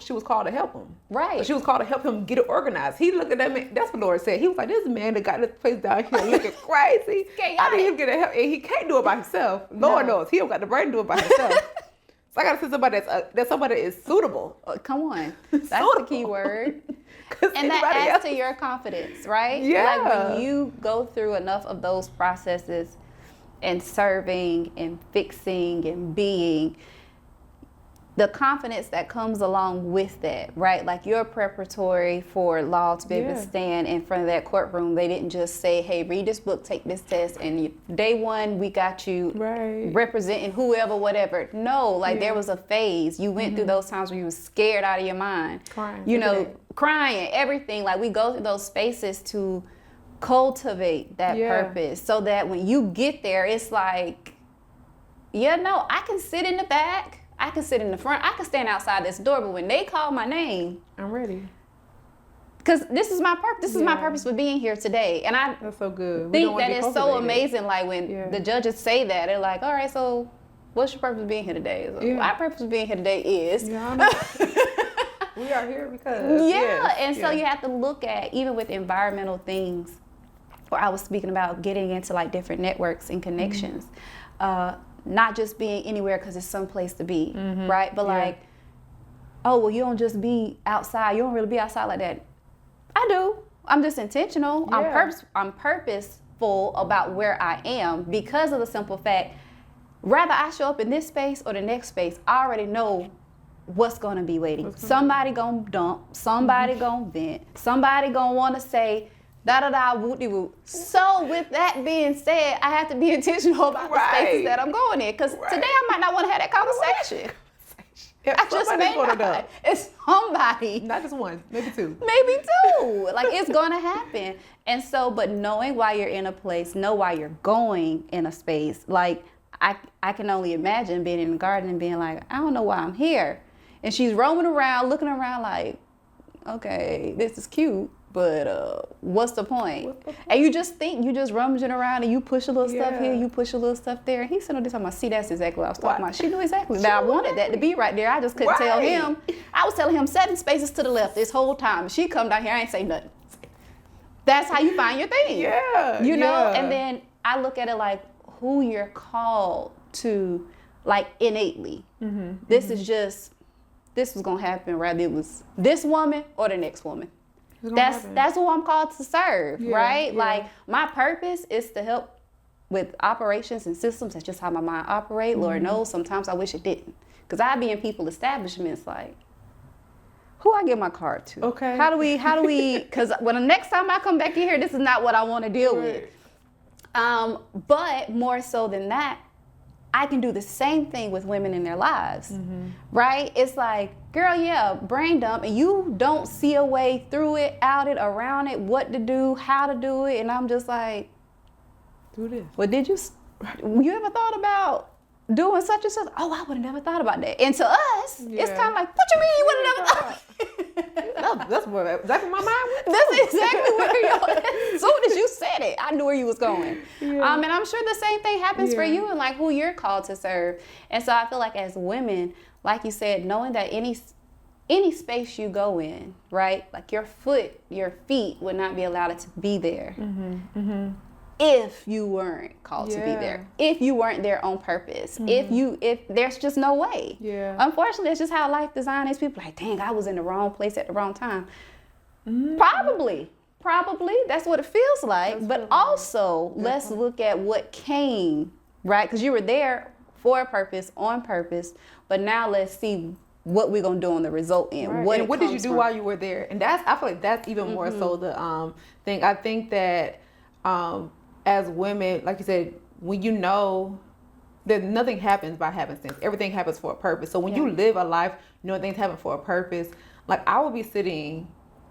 she was called to help him. Right. She was called to help him get it organized. He looked at that man, that's what Lord said. He was like, this is a man that got this place down here looking crazy. I need him to get help, and he can't do it by himself. Lord knows, he don't got the brain to do it by himself. So I gotta see somebody that's somebody that is suitable. Come on, that's the key word. And that adds to your confidence, right? Like, when you go through enough of those processes and serving and fixing and being, the confidence that comes along with that, right? Like, you're preparatory for law to be able to stand in front of that courtroom. They didn't just say, hey, read this book, take this test, and day one, we got you representing whoever, whatever. No, like, there was a phase. You went through those times where you were scared out of your mind. Crying, everything. Like, we go through those spaces to cultivate that purpose so that when you get there, it's like, I can sit in the back. I can sit in the front. I can stand outside this door, but when they call my name, I'm ready. Because this is my purpose. This is my purpose for being here today. And I that's so good. think that is so amazing. Like, when the judges say that, they're like, all right, so what's your purpose of being here today? So my purpose of being here today is. We are here because. So you have to look at, even with environmental things, where I was speaking about getting into like different networks and connections. Not just being anywhere because it's someplace to be, right? But like, oh, well, you don't just be outside. You don't really be outside like that. I do. I'm just intentional. I'm purposeful about where I am because of the simple fact, rather I show up in this space or the next space, I already know what's going to be waiting. Somebody going to dump. Somebody going to vent. Somebody going to want to say, da-da-da, whoop-de-whoop. So with that being said, I have to be intentional about the spaces that I'm going in. Because today I might not want to have that conversation. I just may not. It's somebody. Not just one, maybe two. Maybe two. Like, it's going to happen. And so, but knowing why you're in a place, know why you're going in a space. Like, I can only imagine being in the garden and being like, I don't know why I'm here. And she's roaming around, looking around like, okay, this is cute, but what's the point? And you just rummaging around and you push a little stuff here, you push a little stuff there. And he said, "Oh, this time I see that's exactly what I was talking about." She knew exactly that I wanted that to be right there. I just couldn't tell him. I was telling him 7 spaces to the left this whole time. She come down here, I ain't say nothing. That's how you find your thing. Yeah. You know? And then I look at it like who you're called to, like, innately. This is just, this was gonna happen, whether it was this woman or the next woman. That's who I'm called to serve, right? Yeah. Like, my purpose is to help with operations and systems. That's just how my mind operates. Lord knows, sometimes I wish it didn't. Because I be in people establishments like, who I give my card to? Okay. How do we, because when the next time I come back in here, this is not what I want to deal with. But more so than that, I can do the same thing with women in their lives, right? It's like, girl, yeah, brain dump, and you don't see a way through it, out it, around it, what to do, how to do it, and I'm just like, do this. Well, you ever thought about doing such and such? Oh, I would have never thought about that. And to us, it's kind of like, what you mean you would have never thought? That's exactly my mind went. That's exactly where as soon as you said it, I knew where you was going. And I'm sure the same thing happens for you and like who you're called to serve. And so I feel like as women, like you said, knowing that any space you go in, right? Like your feet would not be allowed to be there. If you weren't called to be there, if you weren't there on purpose, if there's just no way. Unfortunately, it's just how life design is. People are like, dang, I was in the wrong place at the wrong time. Probably that's what it feels like. But also, let's look at what came, right? Because you were there for a purpose, on purpose. But now let's see what we're gonna do on the result end. Right. What did you do while you were there? And I feel like that's even more so the thing. I think that as women, like you said, when you know that nothing happens by happenstance, everything happens for a purpose. So when you live a life knowing things happen for a purpose, like I will be sitting,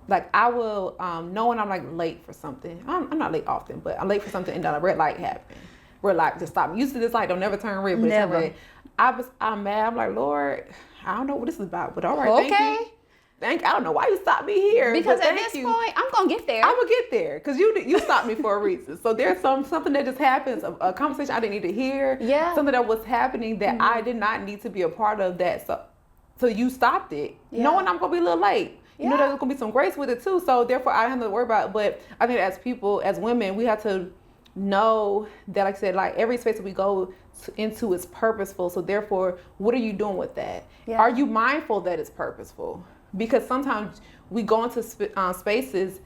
like I will, knowing I'm like late for something. I'm not late often, but I'm late for something and then a red light happened. Red light just stopped me. Used to this light don't never turn red, but never. It's red. I'm mad. I'm like, Lord, I don't know what this is about, but all right, thank you. I don't know why you stopped me here. Because at this point, I'm gonna get there. I'm gonna get there because you stopped me for a reason. So there's something that just happens, a conversation I didn't need to hear. Something that was happening that I did not need to be a part of. That so you stopped it, knowing I'm gonna be a little late. You know there's gonna be some grace with it too. So therefore, I don't have to worry about it. But I think as people, as women, we have to know that, like I said, like every space that we go into is purposeful. So therefore, what are you doing with that? Are you mindful that it's purposeful? Because sometimes we go into spaces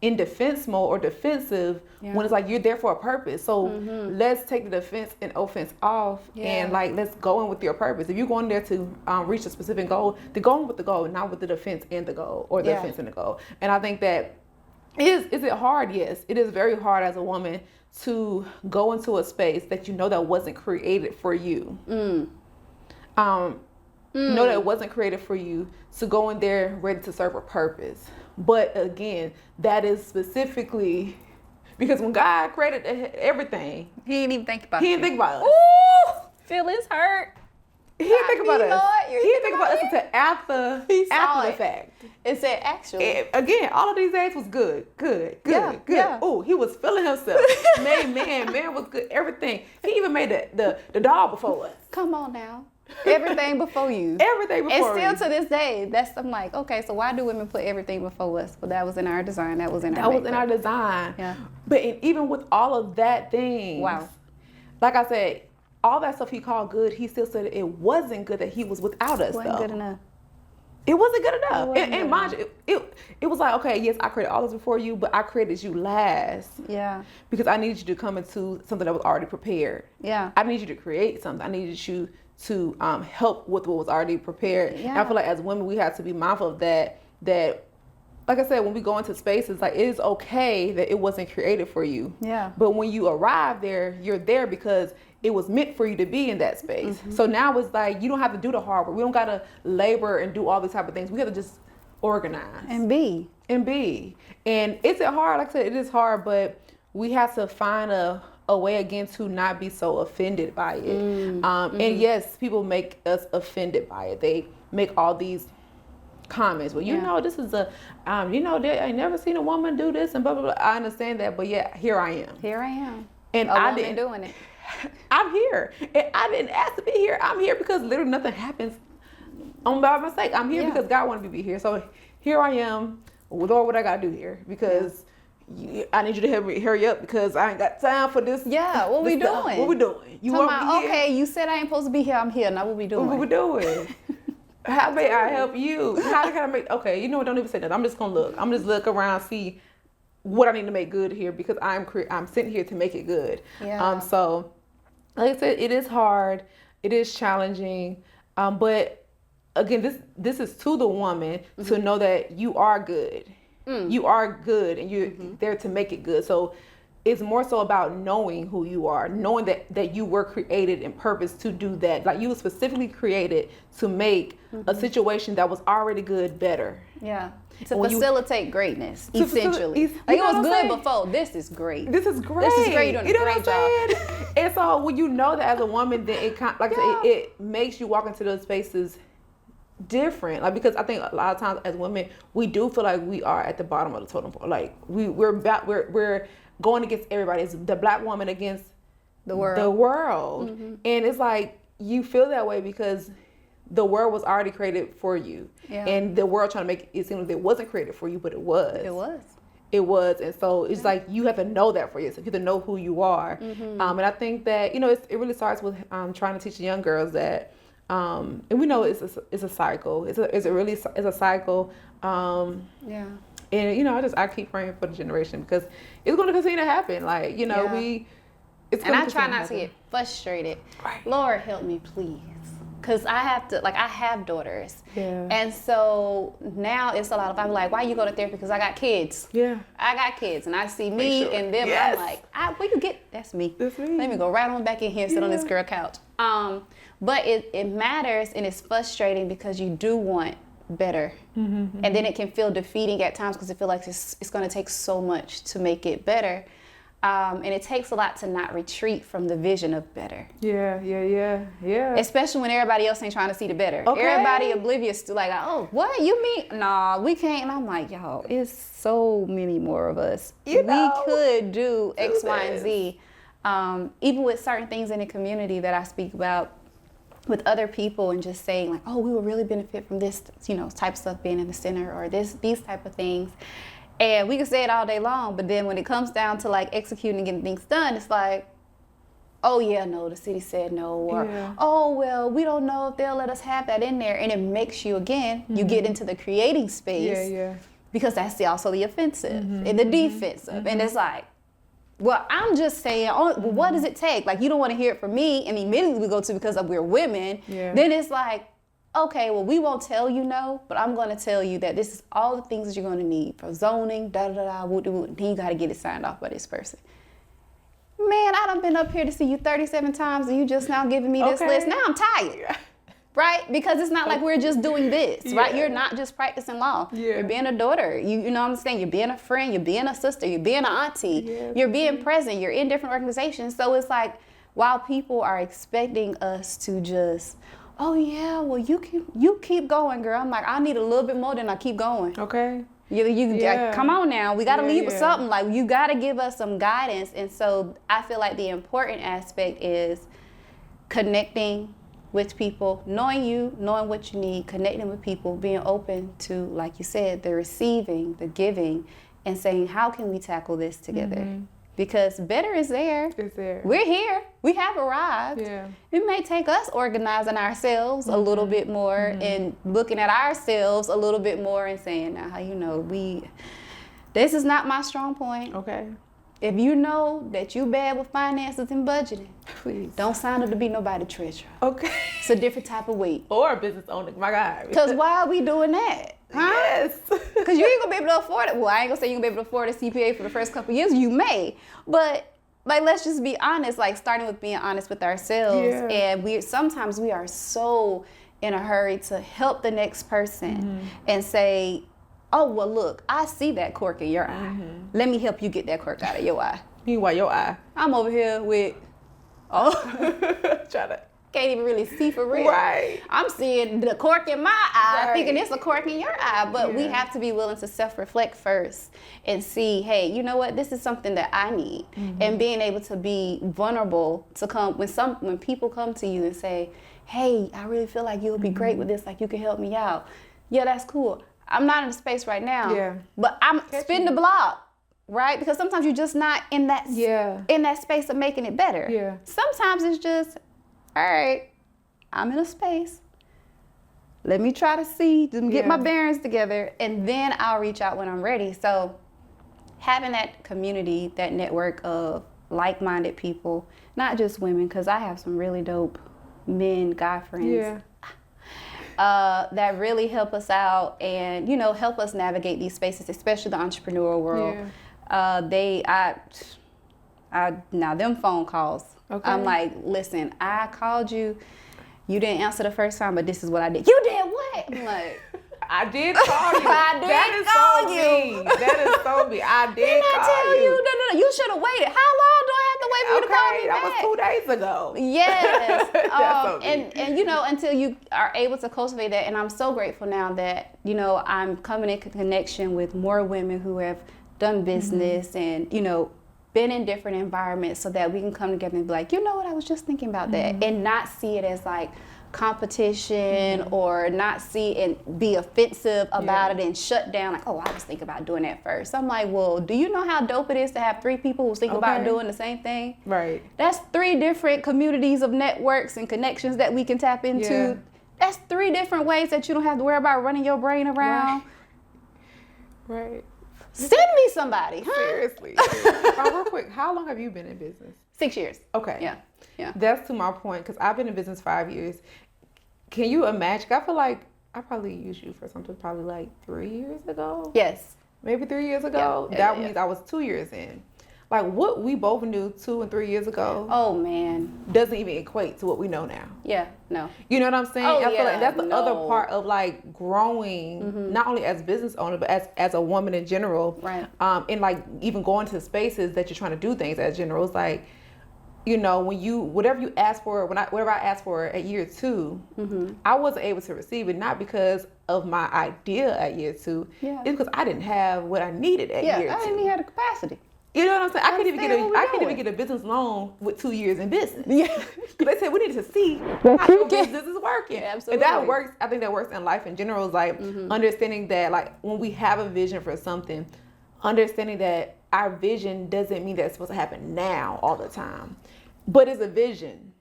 in defense mode or defensive when it's like you're there for a purpose. So let's take the defense and offense off and like let's go in with your purpose. If you're going there to reach a specific goal, then go in with the goal, not with the defense and the goal or the defense and the goal. And I think that is it hard? Yes, it is very hard as a woman to go into a space that you know that wasn't created for you. Know that it wasn't created for you to go in there ready to serve a purpose. But again, that is specifically because when God created everything, He didn't even think about it. He didn't think about us. Ooh, feelings hurt. He didn't think about us. Lord, He didn't think about us until after the fact. It said actually. Again, all of these days was good. Oh, he was feeling himself. Man was good. Everything. He even made the dog before us. Come on now. Everything before you. Everything before And still to this day, I'm like, okay, so why do women put everything before us? Well, that was in our design. That was in our design. Yeah. But even with all of that things, like I said, all that stuff he called good, he still said it wasn't good that he was without us. It wasn't good enough. It wasn't good enough. And mind you, it was like, okay, yes, I created all this before you, but I created you last. Yeah. Because I needed you to come into something that was already prepared. Yeah. I needed you to create something. I needed you to help with what was already prepared. Yeah. And I feel like as women, we have to be mindful of that, like I said, when we go into spaces, like it is okay that it wasn't created for you. Yeah. But when you arrive there, you're there because it was meant for you to be in that space. So now it's like, you don't have to do the hard work. We don't got to labor and do all these type of things. We have to just organize. And be. And it's hard. Like I said, it is hard, but we have to find a a way again to not be so offended by it. And yes, people make us offended by it. They make all these comments. Well, you know, this is a, you know, I never seen a woman do this and blah, blah, blah. I understand that, but yeah, here I am. Here I am. And I didn't doing it. I'm here. And I didn't ask to be here. I'm here because literally nothing happens by mistake. I'm here because God wanted me to be here. So here I am. Lord, what I got to do here? Because I need you to help me hurry up because I ain't got time for this. Yeah, what we stuff. doing? What we doing? You want me here? Okay, you said I ain't supposed to be here. I'm here. Now what we doing? What we doing? How may I help you? How can I make? Okay, you know what? Don't even say that. I'm just gonna look. I'm just look around, see what I need to make good here because I'm sitting here to make it good. Yeah. So, like I said, it is hard. It is challenging. But again, this is to the woman to know that you are good. You are good and you're there to make it good. So it's more so about knowing who you are, knowing that you were created and purpose to do that. Like you were specifically created to make a situation that was already good better. Yeah. To facilitate greatness, essentially. It was good before. This is great. This is great. This is great. You're doing a great job. And so when you know that as a woman, then it makes you walk into those spaces different, like, because I think a lot of times as women we do feel like we are at the bottom of the totem pole, like we're going against everybody. It's the black woman against the world. And it's like you feel that way because the world was already created for you, and the world trying to make it seem like it wasn't created for you, but it was. And so it's like you have to know that for yourself. You have to know who you are. And I think that it really starts with trying to teach young girls that. And we know it's a cycle. It's a cycle. And I keep praying for the generation because it's going to continue to happen. Like and I try not to get frustrated. Right. Lord help me, please, because I have daughters. Yeah. And so now it's a lot of I'm like, why you go to therapy? Because I got kids. Yeah. I got kids, and I see me and them. Yes. I'm like, where you get? That's me. That's me. Let me go right on back in here and sit on this girl couch. But it matters and it's frustrating because you do want better. And then it can feel defeating at times because it feels like it's going to take so much to make it better. And it takes a lot to not retreat from the vision of better. Yeah. Especially when everybody else ain't trying to see the better. Okay. Everybody oblivious to like, oh, what you mean? Nah, we can't. And I'm like, y'all, it's so many more of us. We could do X, Y, and Z. Even with certain things in the community that I speak about with other people and just saying like, oh, we will really benefit from this, type of stuff being in the center or these type of things. And we can say it all day long, but then when it comes down to like executing and getting things done, it's like, oh yeah, no, the city said no, or oh well, we don't know if they'll let us have that in there. And it makes you again, you get into the creating space because that's also the offensive and the defensive. And it's like, well, I'm just saying, what does it take? Like, you don't want to hear it from me, and immediately we go to because we're women. Yeah. Then it's like, okay, well, we won't tell you no, but I'm going to tell you that this is all the things that you're going to need for zoning, then you got to get it signed off by this person. Man, I done been up here to see you 37 times, and you just now giving me this list. Now I'm tired. Right? Because it's not like we're just doing this, right? You're not just practicing law. Yeah. You're being a daughter. You know what I'm saying? You're being a friend. You're being a sister. You're being an auntie. Yeah. You're being present. You're in different organizations. So it's like, while people are expecting us to just, oh yeah, well you keep going, girl. I'm like, I need a little bit more than I keep going. Okay. Come on now. We got to lead with something. Like, you got to give us some guidance. And so I feel like the important aspect is connecting with people, knowing what you need, connecting with people, being open to, like you said, the receiving, the giving, and saying, how can we tackle this together? Because better is there. It's there. We're here. We have arrived. Yeah. It may take us organizing ourselves a little bit more and looking at ourselves a little bit more and saying, now, this is not my strong point. Okay. If you know that you bad with finances and budgeting, please don't sign up to be nobody treasurer. Okay. It's a different type of weight. Or a business owner, my God. Because why are we doing that? Huh? Yes. Because you ain't going to be able to afford it. Well, I ain't going to say you're going to be able to afford a CPA for the first couple of years. You may. But, like, let's just be honest, like, starting with being honest with ourselves. Yeah. And sometimes we are so in a hurry to help the next person and say, oh, well, look, I see that cork in your eye. Let me help you get that cork out of your eye. Meanwhile, your eye. I'm over here with, Try to. can't even really see for real. Right. I'm seeing the cork in my eye, Right. thinking it's a cork in your eye. But we have to be willing to self-reflect first and see, hey, you know what? This is something that I need. And being able to be vulnerable to come when people come to you and say, hey, I really feel like you'll be great with this. Like you can help me out. Yeah, that's cool. I'm not in a space right now. Yeah. But I'm spin the block. Right? Because sometimes you're just not in that in that space of making it better. Yeah. Sometimes it's just, all right, I'm in a space. Let me try to see, get my bearings together, and then I'll reach out when I'm ready. So having that community, that network of like-minded people, not just women, because I have some really dope men, guy friends. That really help us out and, help us navigate these spaces, especially the entrepreneurial world. Now them phone calls. Okay. I'm like, listen, I called you. You didn't answer the first time, but this is what I did. You did what? I'm like, I did call you. That is so mean. That is so mean. I did Didn't I call tell you. No. You should have waited. How long do I have to wait for you to call me back? That was 2 days ago. Yes. That's so mean. And until you are able to cultivate that, and I'm so grateful now that, I'm coming in connection with more women who have done business and, been in different environments so that we can come together and be like, you know what, I was just thinking about that, and not see it as like competition or not see and be offensive about it and shut down like, oh, I was thinking about doing that first. I'm like, well, do you know how dope it is to have 3 people who think about doing the same thing? Right. That's 3 different communities of networks and connections that we can tap into. Yeah. That's 3 different ways that you don't have to worry about running your brain around. Right. Send me somebody, huh? Seriously. Real quick, how long have you been in business? 6 years. Okay. Yeah. That's to my point, because I've been in business 5 years. Can you imagine? I feel like I probably used you for something probably like 3 years ago. Yes. Maybe 3 years ago. That means I was 2 years in. Like what we both knew 2 and 3 years ago. Oh man. Doesn't even equate to what we know now. Yeah. No. You know what I'm saying? Oh, I feel like that's the other part of like growing, not only as a business owner, but as a woman in general. Right. And like even going to spaces that you're trying to do things as general. It's like, when whatever you ask for, whatever I asked for at year 2, I wasn't able to receive it, not because of my idea at year 2. Yeah. It's because I didn't have what I needed at year 2. Yeah, I didn't even have the capacity. You know what I'm saying? I couldn't even get a business loan with 2 years in business. Yeah. They said we need to see how your business is working. Yeah, absolutely. And that works. I think that works in life in general. Is like understanding that, like when we have a vision for something, understanding that our vision doesn't mean that it's supposed to happen now all the time, but it's a vision,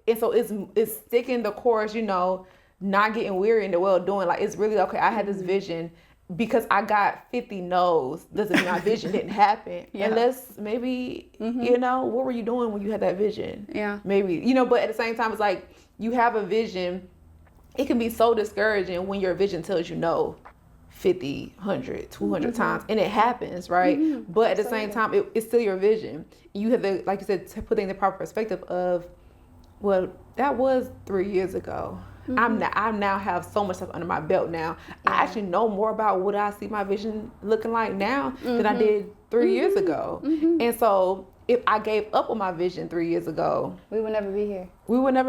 and so it's sticking the course. Not getting weary in the well doing. Like it's really okay. I had this vision. Because I got 50 no's doesn't mean my vision didn't happen. Unless maybe, what were you doing when you had that vision? Yeah. Maybe, but at the same time, it's like you have a vision. It can be so discouraging when your vision tells you no 50, 100, 200 times. And it happens, right? But at the same time, it's still your vision. You have to, like you said, to put it in the proper perspective of, well, that was 3 years ago. I now have so much stuff under my belt now. I actually know more about what I see my vision looking like now than I did 3 years ago. And so if I gave up on my vision 3 years ago, we would never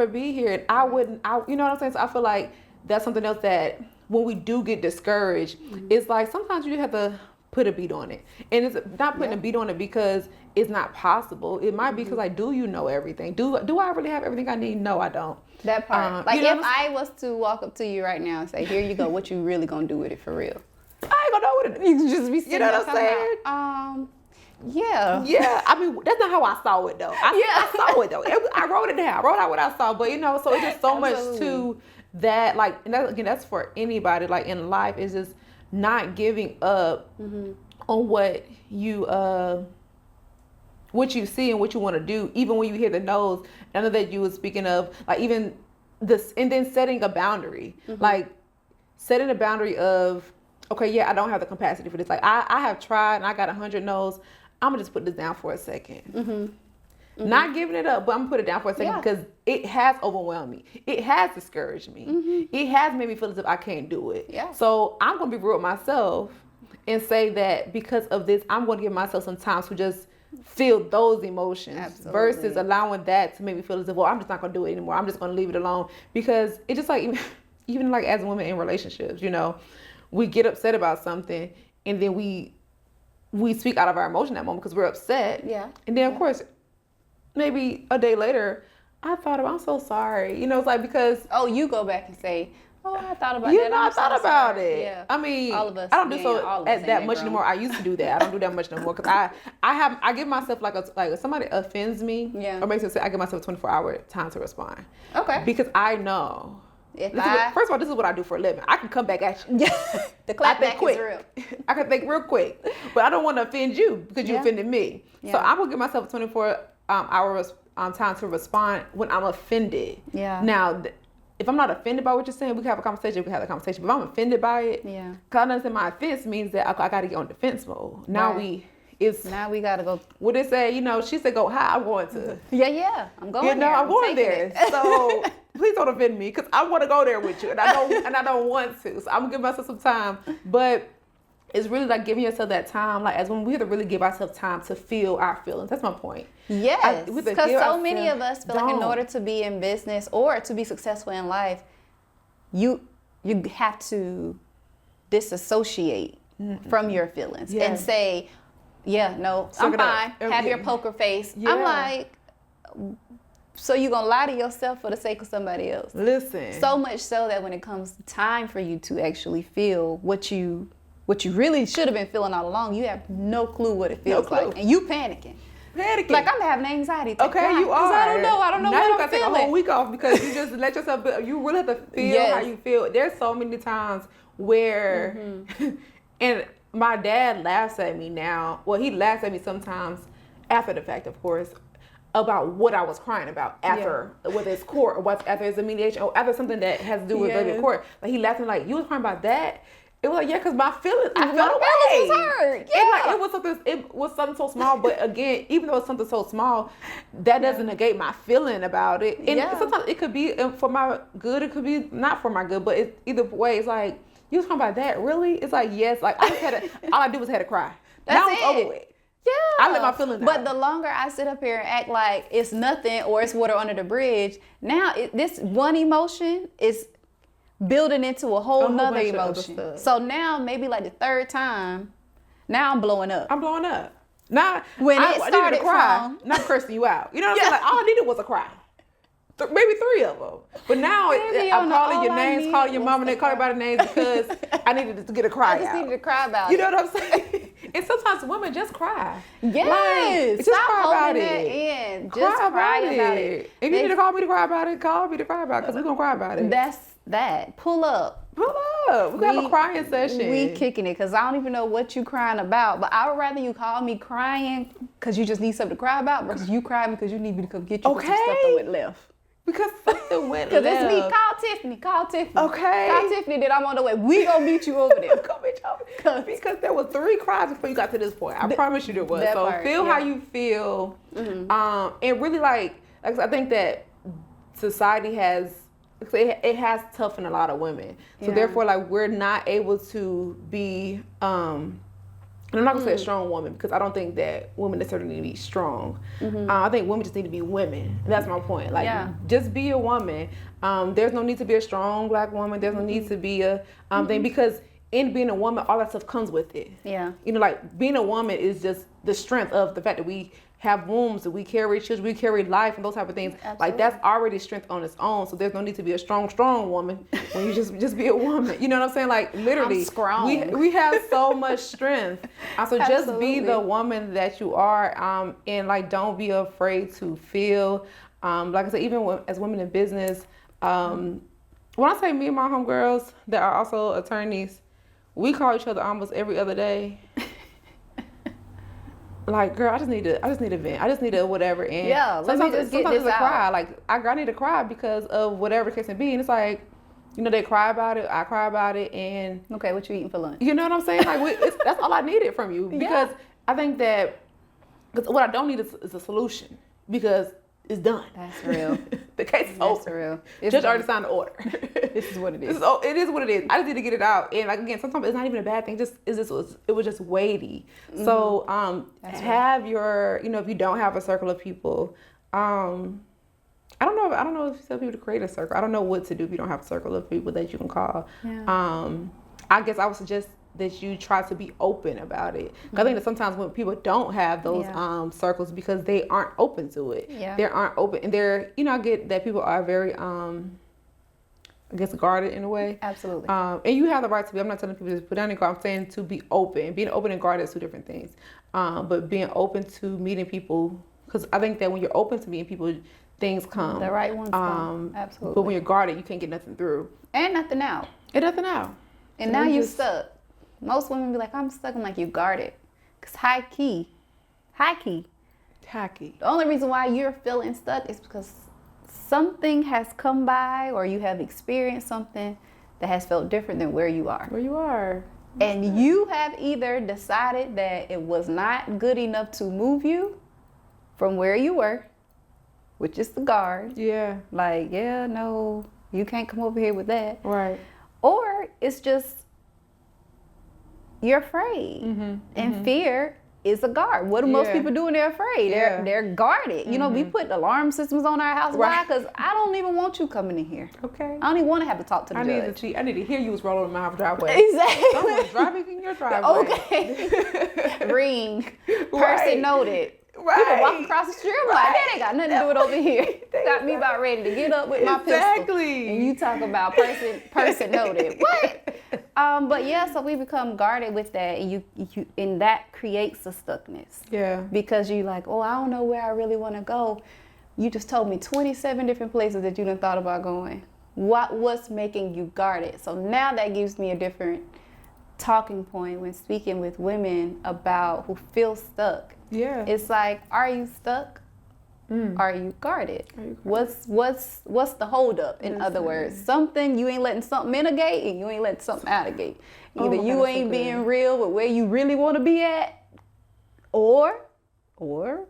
be here. And I wouldn't, you know what I'm saying? So I feel like that's something else that when we do get discouraged, it's like sometimes you have to put a beat on it. And it's not putting a beat on it because it's not possible. It might be because like, do you know everything? Do I really have everything I need? No, I don't. That part. Like if I was to walk up to you right now and say, here you go, what you really gonna do with it for real? I ain't gonna know what it is. You can just be sitting there what I'm saying? Yeah. Yeah. I mean, that's not how I saw it though. I saw it though. I wrote it down. I wrote out what I saw. But so it's just so much to that. Like, and that, again, that's for anybody. Like in life, is just not giving up on what you see and what you want to do, even when you hear the no's. I know that you were speaking of like even this, and then setting a boundary, like setting a boundary of, okay, yeah, I don't have the capacity for this. Like I have tried and I got 100 no's. I'm gonna just put this down for a second. Not giving it up, but I'm gonna put it down for a second because it has overwhelmed me. It has discouraged me. It has made me feel as if I can't do it. Yeah. So I'm gonna be real with myself and say that because of this, I'm gonna give myself some time to just feel those emotions. Absolutely. Versus allowing that to make me feel as if, well, I'm just not going to do it anymore. I'm just going to leave it alone. Because it just like, even like as women in relationships, you know, we get upset about something and then we speak out of our emotion that moment because we're upset. Yeah. And then, of course, maybe a day later, I'm so sorry. You know, it's like because... Oh, you go back and say, oh, I thought about you that. know, I thought about it. Yeah. I mean, all of us, I don't do so all of us at ain't that much grown. anymore. I used to do that. I don't do that much no more because I give myself like if somebody offends me or makes me say, I give myself a 24-hour time to respond. Okay. Because I know. First of all, this is what I do for a living. I can come back at you. The clapback is real. I can think real quick, but I don't want to offend you because you offended me. Yeah. So I'm gonna give myself a 24-hour time to respond when I'm offended. Yeah. Now, if I'm not offended by what you're saying, we can have a conversation. We can have a conversation. But if I'm offended by it, because I understand my offense means that I got to get on defense mode. Now now we gotta go. What they say, you know, she said go high. I'm going to. Yeah. I'm going. You know, there. I'm going there. So please don't offend me because I want to go there with you, and I don't want to. So I'm gonna give myself some time, but it's really like giving yourself that time. Like as when we have to really give ourselves time to feel our feelings. That's my point. Yes, because so many of us feel like in order to be in business or to be successful in life, you have to disassociate from your feelings and say, yeah, no, I'm fine. Have your poker face. Yeah. I'm like, so you gonna lie to yourself for the sake of somebody else? Listen. So much so that when it comes time for you to actually feel what you really should have been feeling all along, you have no clue what it feels like, and you panicking. Like I'm having anxiety. Okay, you are. I don't know now what I'm feeling. Now you gotta take a whole week off because you just let yourself. You really have to feel how you feel. There's so many times where, and my dad laughs at me now. Well, he laughs at me sometimes after the fact, of course, about what I was crying about after, whether it's court or after it's a mediation or after something that has to do with the court. Like he laughed at me like, you was crying about that? It was like, yeah, because my feelings, I felt away. Was hurt. Yeah. And like, it was something so small, but again, even though it's something so small, that doesn't negate my feeling about it. And sometimes it could be for my good, it could be not for my good, but it's either way, it's like, you was talking about that, really? It's like, yes, like I just all I did was had to cry. That's now it's over with. Yeah. I let my feelings out. But the longer I sit up here and act like it's nothing or it's water under the bridge, now this one emotion is building into a whole nother emotion. So now maybe like the third time, now I'm blowing up. Now when I it started needed to cry, from, not cursing you out. You know what I'm saying? Like all I needed was a cry. Maybe 3 of them. But now I'm calling your names, calling your mom and calling everybody names because I needed to get a cry out. I just needed to cry about it. You know what I'm saying? And sometimes women just cry. Yes. Like, Stop holding that in. Just cry about it. If you need to call me to cry about it, call me to cry about it because we're going to cry about it. That's that. Pull up. We're going to have a crying session. We kicking it because I don't even know what you crying about. But I would rather you call me crying because you just need something to cry about versus you crying because you need me to come get you because some stuff that went left. Because something went left. Because it's me. Call Tiffany. Okay. Call Tiffany that I'm on the way. We gonna meet you over there. Go meet you over there. Because there were 3 cries before you got to this point. I promise you there was. So part, feel how you feel. And really like I think that society has, it has toughened a lot of women. So therefore like we're not able to be, and I'm not going to say a strong woman because I don't think that women necessarily need to be strong. I think women just need to be women. And that's my point. Like, just be a woman. There's no need to be a strong black woman. There's no need to be a thing because in being a woman, all that stuff comes with it. Yeah. You know, like being a woman is just the strength of the fact that we have wombs, that we carry children, we carry life and those type of things. Absolutely. Like that's already strength on its own. So there's no need to be a strong woman when you just be a woman. You know what I'm saying? Like literally, I'm strong. We have so much strength. So just be the woman that you are, and like don't be afraid to feel. Like I said, even as women in business, when I say me and my homegirls that are also attorneys, we call each other almost every other day. Like, girl, I just need a vent. I just need a whatever. And sometimes it's a cry. Like, I need to cry because of whatever the case may be. And it's like, you know, they cry about it. I cry about it. And okay, what you eating for lunch? You know what I'm saying? Like, that's all I needed from you. Because I think that what I don't need is a solution. Because it's done. That's real. The case is over. That's real. Judge already signed the order. This is what it is. It is what it is. I just need to get it out. And like again, sometimes it's not even a bad thing. It was just weighty. So have your, you know, if you don't have a circle of people, I don't know if you tell people to create a circle. I don't know what to do if you don't have a circle of people that you can call. Yeah. I guess I would suggest that you try to be open about it. I think that sometimes when people don't have those circles because they aren't open to it. Yeah. They aren't open, and they're, you know, I get that people are very I guess guarded in a way. Absolutely. And you have the right to be. I'm not telling people to put down your guard. I'm saying to be open. Being open and guarded is two different things. But being open to meeting people, because I think that when you're open to meeting people, things come. The right ones come. Absolutely. But when you're guarded, you can't get nothing through. And nothing out. And nothing out. And now you stuck. Most women be like, I'm stuck. I'm like, you guarded. Because high key. The only reason why you're feeling stuck is because something has come by or you have experienced something that has felt different than where you are. Where you are. And you have either decided that it was not good enough to move you from where you were, which is the guard. Yeah. Like, yeah, no, you can't come over here with that. Right. Or it's just you're afraid. And fear is a guard. What do most people do when they're afraid? They're guarded. You know, we put alarm systems on our house. Why? Because I don't even want you coming in here. Okay. I don't even want to have to talk to the judge. I need to hear you was rolling in my driveway. Exactly. Someone's driving in your driveway. Okay. Ring. Person Right. noted. Right. People walk across the street. I'm like, that ain't got nothing to do with over here. Got me about ready to get up with my pistol. Exactly. And you talk about person noted. What? But yeah, so we become guarded with that, and you and that creates a stuckness. Yeah. Because you like, oh, I don't know where I really want to go. You just told me 27 different places that you done thought about going. What's making you guarded? So now that gives me a different talking point when speaking with women about who feel stuck. Yeah. It's like, are you stuck? Are you guarded? What's the holdup? In other words, something you ain't letting something in a gate, and you ain't letting something out a gate. Either you ain't being real with where you really want to be at, or you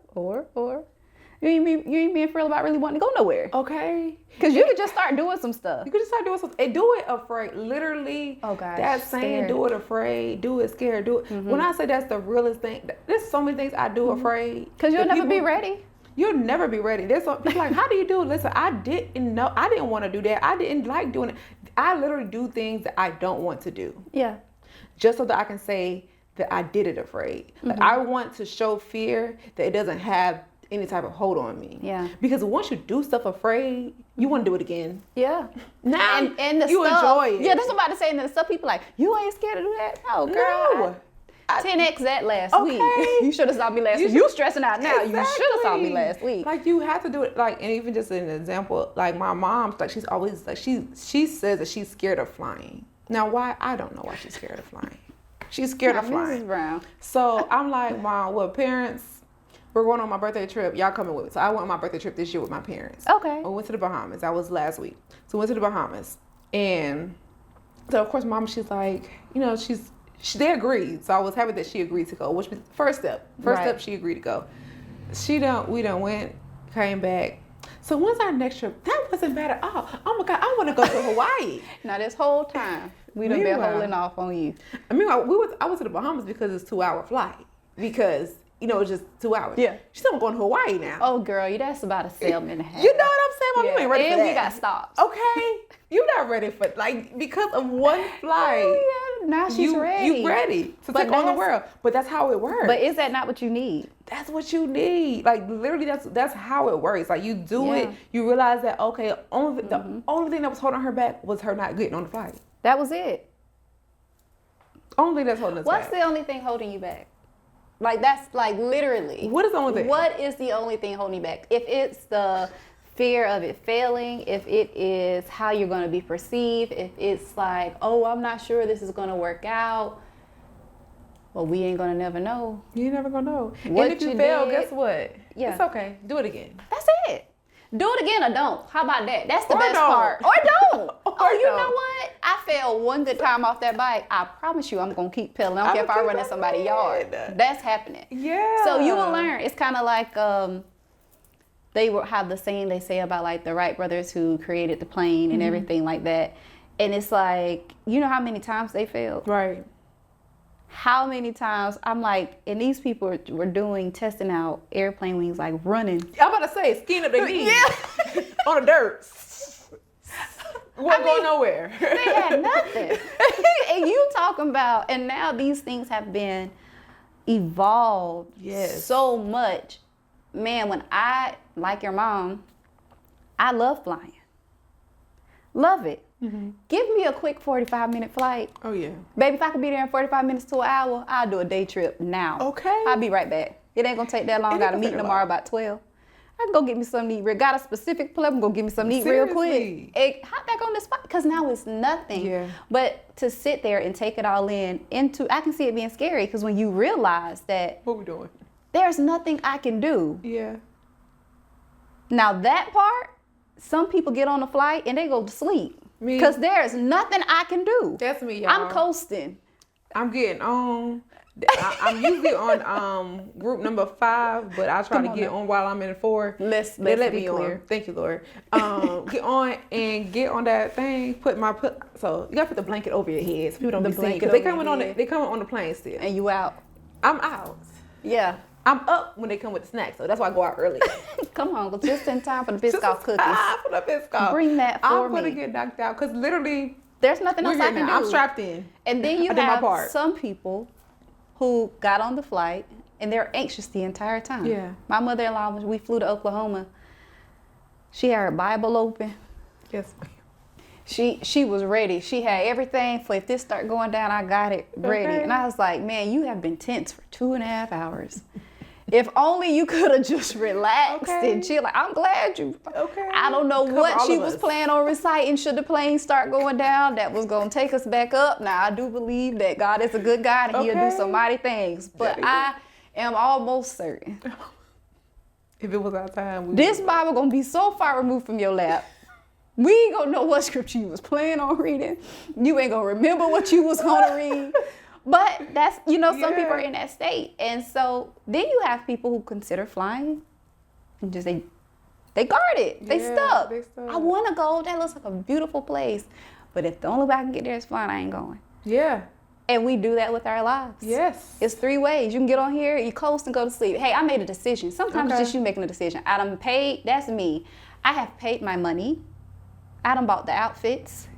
ain't being real about really wanting to go nowhere. Okay. Because you could just start doing some stuff. You could just start doing something. And do it afraid. Literally. Oh, gosh. That saying, Scared. do it afraid, do it scared, do it. When I say that's the realest thing, there's so many things I do afraid. Because you'll never be ready. You'll never be ready. There's some people like, how do you do it? Listen, I didn't want to do that. I didn't like doing it. I literally do things that I don't want to do. Yeah. Just so that I can say that I did it afraid. Like, I want to show fear that it doesn't have any type of hold on me. Yeah. Because once you do stuff afraid, you want to do it again. Yeah. Now and the you stuff, enjoy it. Yeah, that's what I'm about to say. And then some people like, you ain't scared to do that? No, girl. No. 10x that last Okay. week. You should have saw me last week. You stressing out now. Exactly. You should have saw me last week. Like, you have to do it. Like, and even just an example, like my mom, like she's always like, she says that she's scared of flying. Now, why? I don't know why she's scared of flying. She's scared of flying. Mrs. Brown. So I'm like, Mom, well, parents, we're going on my birthday trip. Y'all coming with me. So I went on my birthday trip this year with my parents. Okay. I went to the Bahamas. That was last week. So we went to the Bahamas. And so, of course, Mom, she's like, you know, they agreed. So I was happy that she agreed to go, which was first step. First step, she agreed to go. We done went, came back. So when's our next trip? That wasn't bad at all. Oh my God, I want to go to Hawaii. Now this whole time, we done been holding off on you. I mean, I went to the Bahamas because it's a 2-hour flight. Because, you know, it's just 2 hours. Yeah. She said I'm going to Hawaii now. Oh, girl, that's about a 7 and a half. You know what I'm saying? Mom, you ain't ready for that. And we got stops. Okay. You're not ready for, like, because of one flight. Oh, yeah. Now she's ready. You ready to take on the world. But that's how it works. But is that not what you need? That's what you need. Like, literally, that's how it works. Like, you do it, you realize that, okay, the only thing that was holding her back was her not getting on the flight. That was it. Only thing that's holding us back. What's the only thing holding you back? Like, that's like literally. What is the only thing? What is the only thing holding you back? If it's the fear of it failing, if it is how you're going to be perceived, if it's like, oh, I'm not sure this is going to work out, well, we ain't going to never know. You're never going to know. What and if you you fail, did, guess what? Yeah. It's okay. Do it again. That's it. Do it again or don't. How about that? That's the Or best don't. part. Or don't. Or You don't. know what? I failed one good time off that bike. I promise you I'm going to keep pedaling. I don't care if I run in somebody's yard. That's happening. Yeah. So you will learn. It's kind of like the they will have the saying they say about like the Wright brothers who created the plane and everything like that. And it's like, you know how many times they failed? Right. How many times I'm like, and these people were testing out airplane wings, like running. I'm about to say, skiing up their knees on the dirt. Wasn't going nowhere. They had nothing. And you talking about, and now these things have been evolved so much. Man, when I, like your mom, I love flying. Love it. Give me a quick 45-minute flight. Oh, yeah. Baby, if I could be there in 45 minutes to an hour, I'll do a day trip now. Okay. I'll be right back. It ain't gonna take that long. Got a meeting tomorrow about 12. I can go get me something to eat. Got a specific plug, I'm gonna give me something to eat real quick. Hey, hop back on this spot, because now it's nothing. Yeah. But to sit there and take it all in, I can see it being scary, because when you realize that what we doing? There's nothing I can do. Yeah. Now that part, some people get on a flight and they go to sleep. Because there's nothing I can do. That's me, y'all. I'm coasting. I'm getting on. I'm usually on group number 5, but I try to get on while I'm in 4. Let's let be me clear. on. Thank you, Lord. Get on and get on that thing. So you gotta put the blanket over your head so people don't be seeing. Because they coming on the plane still. And you out. I'm out. Yeah. I'm up when they come with the snacks, so that's why I go out early. Come on, just in time for the Biscoff cookies. For the Biscoff. Bring that for I'm gonna get knocked out because literally there's nothing else I can do. I'm strapped in. And then you have some people who got on the flight and they're anxious the entire time. Yeah. My mother-in-law, when we flew to Oklahoma, she had her Bible open. Yes. She was ready. She had everything for if this start going down, I got it ready. Okay. And I was like, man, you have been tense for 2.5 hours. If only you could have just relaxed and chill. Like, I'm glad you. Okay. I don't know what she was planning on reciting should the plane start going down. That was going to take us back up. Now, I do believe that God is a good God and He'll do some mighty things. But I am almost certain. If it was our time, this Bible going to be so far removed from your lap. We ain't going to know what scripture you was planning on reading. You ain't going to remember what you was going to read. But that's, some people are in that state. And so then you have people who consider flying and just they guard it. They stuck. I want to go. That looks like a beautiful place. But if the only way I can get there is flying, I ain't going. Yeah. And we do that with our lives. Yes. It's 3 ways. You can get on here, you coast and go to sleep. Hey, I made a decision. Sometimes it's just you making a decision. I done paid. That's me. I have paid my money. I done bought the outfits.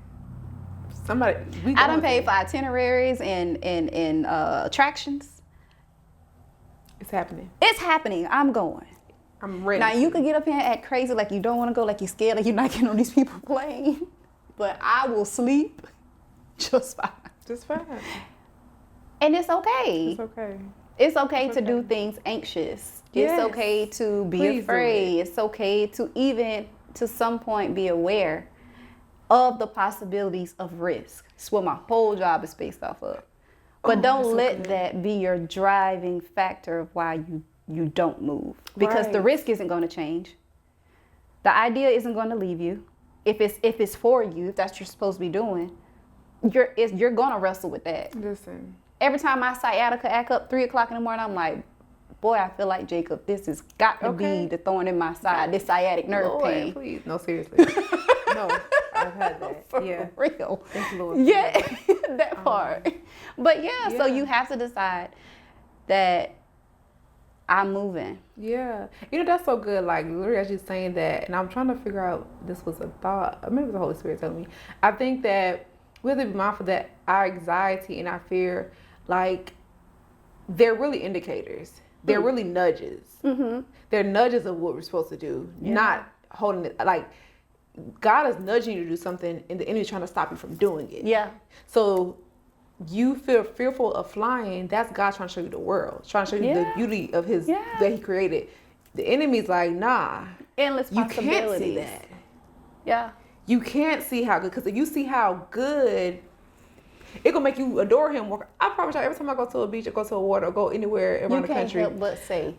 I done paid for itineraries and attractions. It's happening. It's happening. I'm going. I'm ready. Now, you could get up here and act crazy like you don't want to go, like you're scared, like you're not getting on these people's plane. But I will sleep just fine. Just fine. And it's okay. It's okay. It's okay to do things anxious. Yes. It's okay to be afraid. It's okay to even, to some point, be aware of the possibilities of risk. It's what my whole job is based off of. But don't let that be your driving factor of why you don't move. Because the risk isn't going to change. The idea isn't going to leave you. If it's for you, if that's what you're supposed to be doing, you're going to wrestle with that. Listen. Every time my sciatica act up 3 o'clock in the morning, I'm like, boy, I feel like Jacob. This has got to be the thorn in my side, this sciatic nerve pain. Please. No, seriously. No, I've had that. For real. Thank you, Lord. Yeah, that part. But so you have to decide that I'm moving. Yeah. That's so good. Like, literally, as you're saying that, and I'm trying to figure out, this was a thought, maybe it was the Holy Spirit telling me. I think that we have to be mindful that our anxiety and our fear, like, they're really indicators. They're really nudges. Mm-hmm. They're nudges of what we're supposed to do, not holding it. Like, God is nudging you to do something, and the enemy's trying to stop you from doing it. Yeah. So you feel fearful of flying. That's God trying to show you the world, trying to show you the beauty of His that He created. The enemy's like, nah, endless possibilities. You can't see that. Yeah. You can't see how good, because if you see how good, it gonna make you adore Him. I promise you, every time I go to a beach or go to a water or go anywhere around the country, you can't help but say,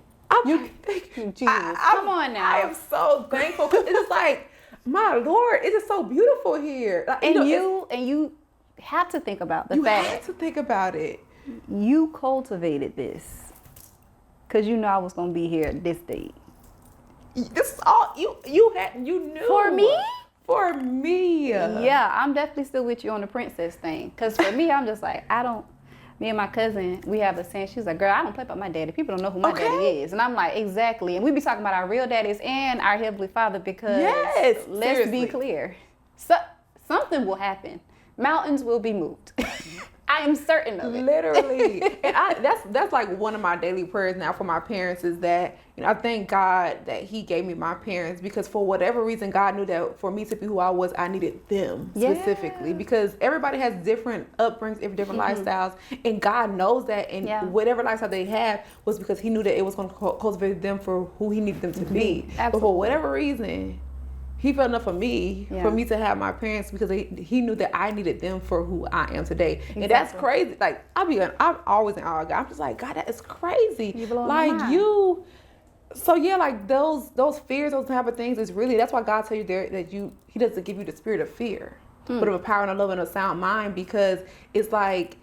thank you, Jesus. Come on now. I am so thankful. It's just like, my Lord, it is so beautiful here. Like, and you have to think about the fact. You have to think about it. You cultivated this because you know I was going to be here at this date. This is all you knew. For me? For me. Yeah, I'm definitely still with you on the princess thing. Because for me, I'm just like, me and my cousin, we have a saying, she's like, girl, I don't play about my daddy. People don't know who my daddy is. And I'm like, exactly. And we be talking about our real daddies and our Heavenly Father because let's be clear. So, something will happen. Mountains will be moved. I am certain of it. Literally. And that's like one of my daily prayers now for my parents is that, I thank God that he gave me my parents because for whatever reason, God knew that for me to be who I was, I needed them specifically because everybody has different upbringings, different lifestyles. And God knows that. And whatever lifestyle they had was because he knew that it was going to cultivate them for who he needed them to be. Absolutely. But for whatever reason, he felt enough for me to have my parents because he knew that I needed them for who I am today. Exactly. And that's crazy. Like, I'm always in awe of God. I'm just like, God, that is crazy. You blow my mind. So yeah, like those fears, those type of things is really, that's why God tell you there that he doesn't give you the spirit of fear, but of a power and a love and a sound mind, because it's like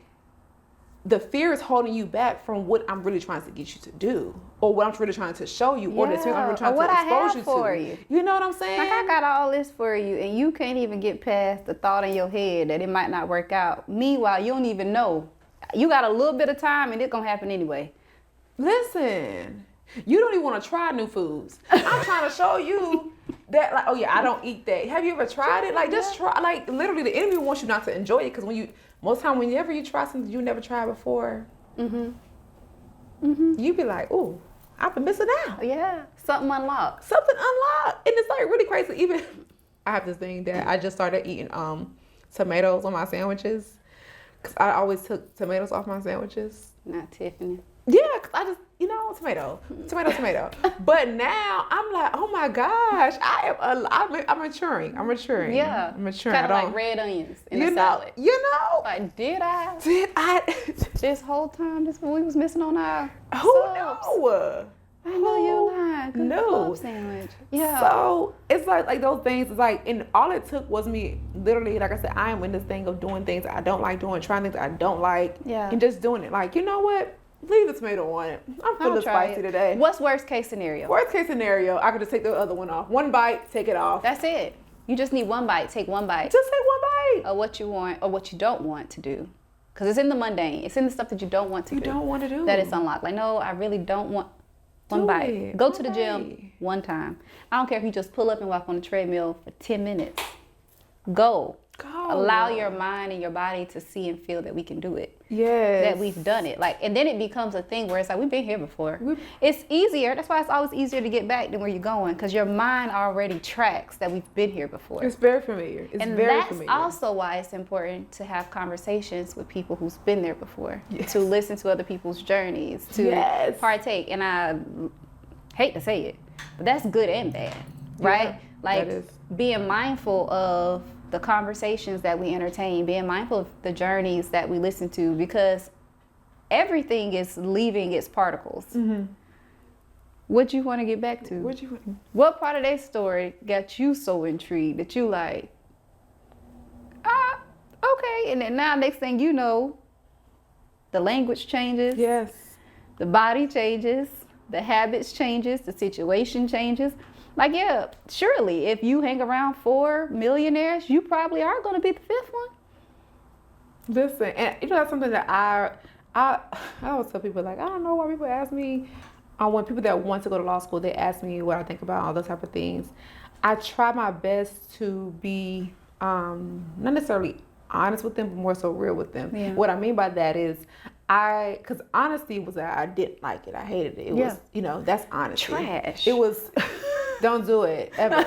the fear is holding you back from what I'm really trying to get you to do, or what I'm really trying to show you, or the spirit I'm really trying to expose you for to. You. You know what I'm saying? Like, I got all this for you, and you can't even get past the thought in your head that it might not work out. Meanwhile, you don't even know. You got a little bit of time, and it's gonna happen anyway. Listen. You don't even want to try new foods. I'm trying to show you that, like, oh yeah, I don't eat that. Have you ever tried it? Like, just try. Like, literally, the enemy wants you not to enjoy it because whenever you try something you never tried before, you be like, ooh, I've been missing out. Yeah, something unlocked. And it's like really crazy. Even I have this thing that I just started eating tomatoes on my sandwiches because I always took tomatoes off my sandwiches. Not Tiffany. Yeah, because I just, tomato. But now I'm like, oh my gosh, I'm maturing. Yeah. I'm maturing. Kind of like red onions in a salad. Like, did I? This whole time, this we was missing on our Who knows? I know you're lying. No. Sandwich. Yeah. So it's like those things. It's like, and all it took was me literally, like I said, I am in this thing of doing things I don't like doing, trying things I don't like, and just doing it. Like, you know what? Leave the tomato on it. I'm feeling spicy today. What's worst case scenario? Worst case scenario, I could just take the other one off. One bite, take it off. That's it. You just need one bite. Take one bite. Just take one bite. Of what you want or what you don't want to do. Because it's in the mundane. It's in the stuff that you don't want to do. You don't want to do. That it's unlocked. Like, no, I really don't want one bite. Go to the gym one time. I don't care if you just pull up and walk on the treadmill for 10 minutes. Go. Allow your mind and your body to see and feel that we can do it. Yes. That we've done it. Like, and then it becomes a thing where it's like, we've been here before. It's easier. That's why it's always easier to get back than where you're going, because your mind already tracks that we've been here before. It's very familiar. That's also why it's important to have conversations with people who's been there before. Yes. To listen to other people's journeys, to partake. And I hate to say it, but that's good and bad, right? Yeah, like, being mindful of the conversations that we entertain, being mindful of the journeys that we listen to, because everything is leaving its particles. What you want to get back to? What part of their story got you so intrigued that you like, okay, and then now next thing you know, the language changes. Yes. The body changes, the habits changes, the situation changes. Like, yeah, surely if you hang around 4 millionaires, you probably are going to be the 5th one. Listen, and that's something that I always tell people, like, I don't know why people ask me, when people that want to go to law school, they ask me what I think about all those type of things. I try my best to be not necessarily honest with them, but more so real with them. Yeah. What I mean by that is, because honesty was that I didn't like it. I hated it. It was, that's honesty. Trash. It was... Don't do it ever.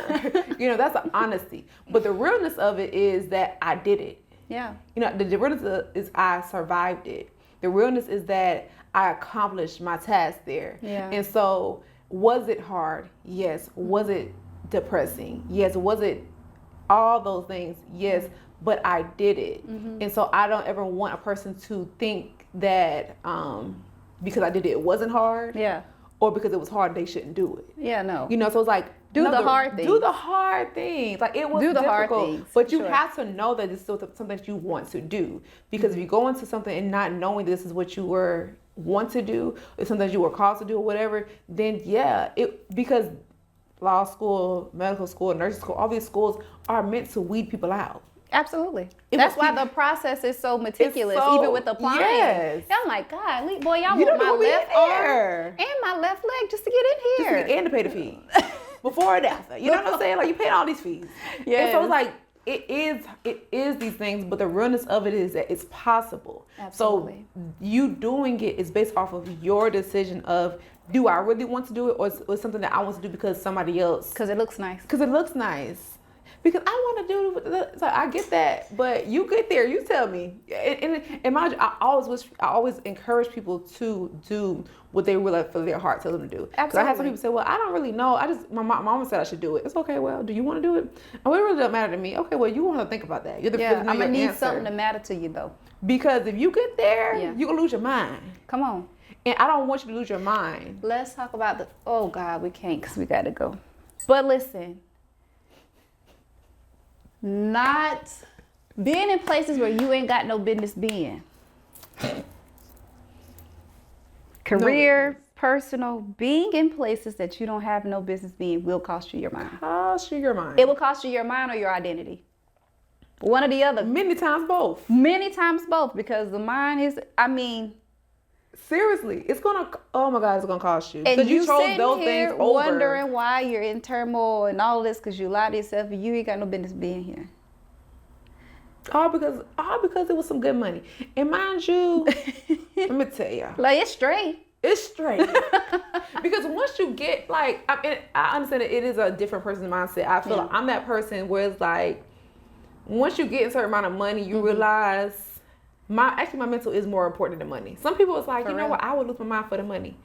That's the honesty. But the realness of it is that I did it. Yeah. The realness is I survived it. The realness is that I accomplished my task there. Yeah. And so, was it hard? Yes. Was it depressing? Yes. Was it all those things? Yes. But I did it. And so I don't ever want a person to think that because I did it wasn't hard. Yeah. Or because it was hard, they shouldn't do it. Yeah, no. So it's like, do the hard things. Do the hard things. Like, it was difficult. Hard things, but you have to know that it's still something that you want to do. Because if you go into something and not knowing this is what you want to do, or something that you were called to do or whatever, then because law school, medical school, nursing school, all these schools are meant to weed people out. Absolutely. That's why the process is so meticulous, even with applying. Yes. I'm like, God, boy, y'all You want don't my know me left in arm there. and my left leg just to get in here. And to pay the fees. Before and after. You know what I'm saying? Like, you pay all these fees. Yeah. And so it's like, it is these things, but the realness of it is that it's possible. Absolutely. So you doing it is based off of your decision of, do I really want to do it, or is something that I want to do because somebody else? Because it looks nice. Because it looks nice. Because I want to do it. So I get that, but you get there. You tell me. And mind you, I always encourage people to do what they really feel their heart tells them to do. Because I have some people say, "Well, I don't really know. My mama said I should do it." It's okay. Well, do you want to do it? Oh, it really doesn't matter to me. Okay. Well, you want to think about that. You're the I'm gonna need answer. something to matter to you though. Because if you get there, you're gonna lose your mind. Come on. And I don't want you to lose your mind. Let's talk about oh God, we can't because we gotta go. But listen. Not being in places where you ain't got no business being. Career, personal, being in places that you don't have no business being will cost you your mind. Cost you your mind. It will cost you your mind or your identity. One or the other. Many times both. Many times both, because the mind is, seriously, it's gonna. Oh my God, it's gonna cost you. And you chose those things over. Wondering why you're in turmoil and all this because you lied to yourself and you ain't got no business being here. All because it was some good money. And mind you, let me tell you, like it's straight. It's straight. Because once you get like, I understand that it is a different person's mindset. I feel like I'm that person where it's like, once you get a certain amount of money, you realize. My mental is more important than money. Some people it's like, know what, I would lose my mind for the money.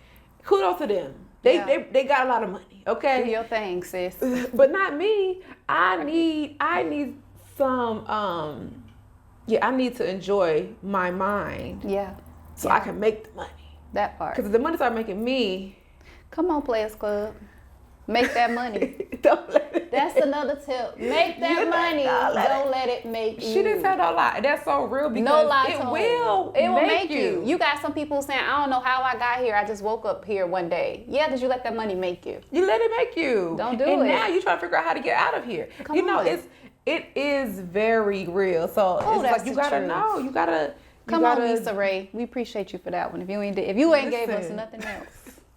Kudos to them. They got a lot of money, okay? Do your thing, sis. But not me. I need some I need to enjoy my mind. Yeah. So I can make the money. That part. Because if the money start making me. Come on, Players Club. Make that money. Don't let it. That's another tip. Make that money. Don't let it make you. She didn't say no lie. That's so real because no lie it will make you. You got some people saying, I don't know how I got here. I just woke up here one day. Yeah, because you let that money make you. You let it make you. Don't do it. And now you try to figure out how to get out of here. Come on. It is very real. So it's like you gotta know. You gotta. Come on, Lisa Ray. We appreciate you for that one. If you ain't gave us nothing else.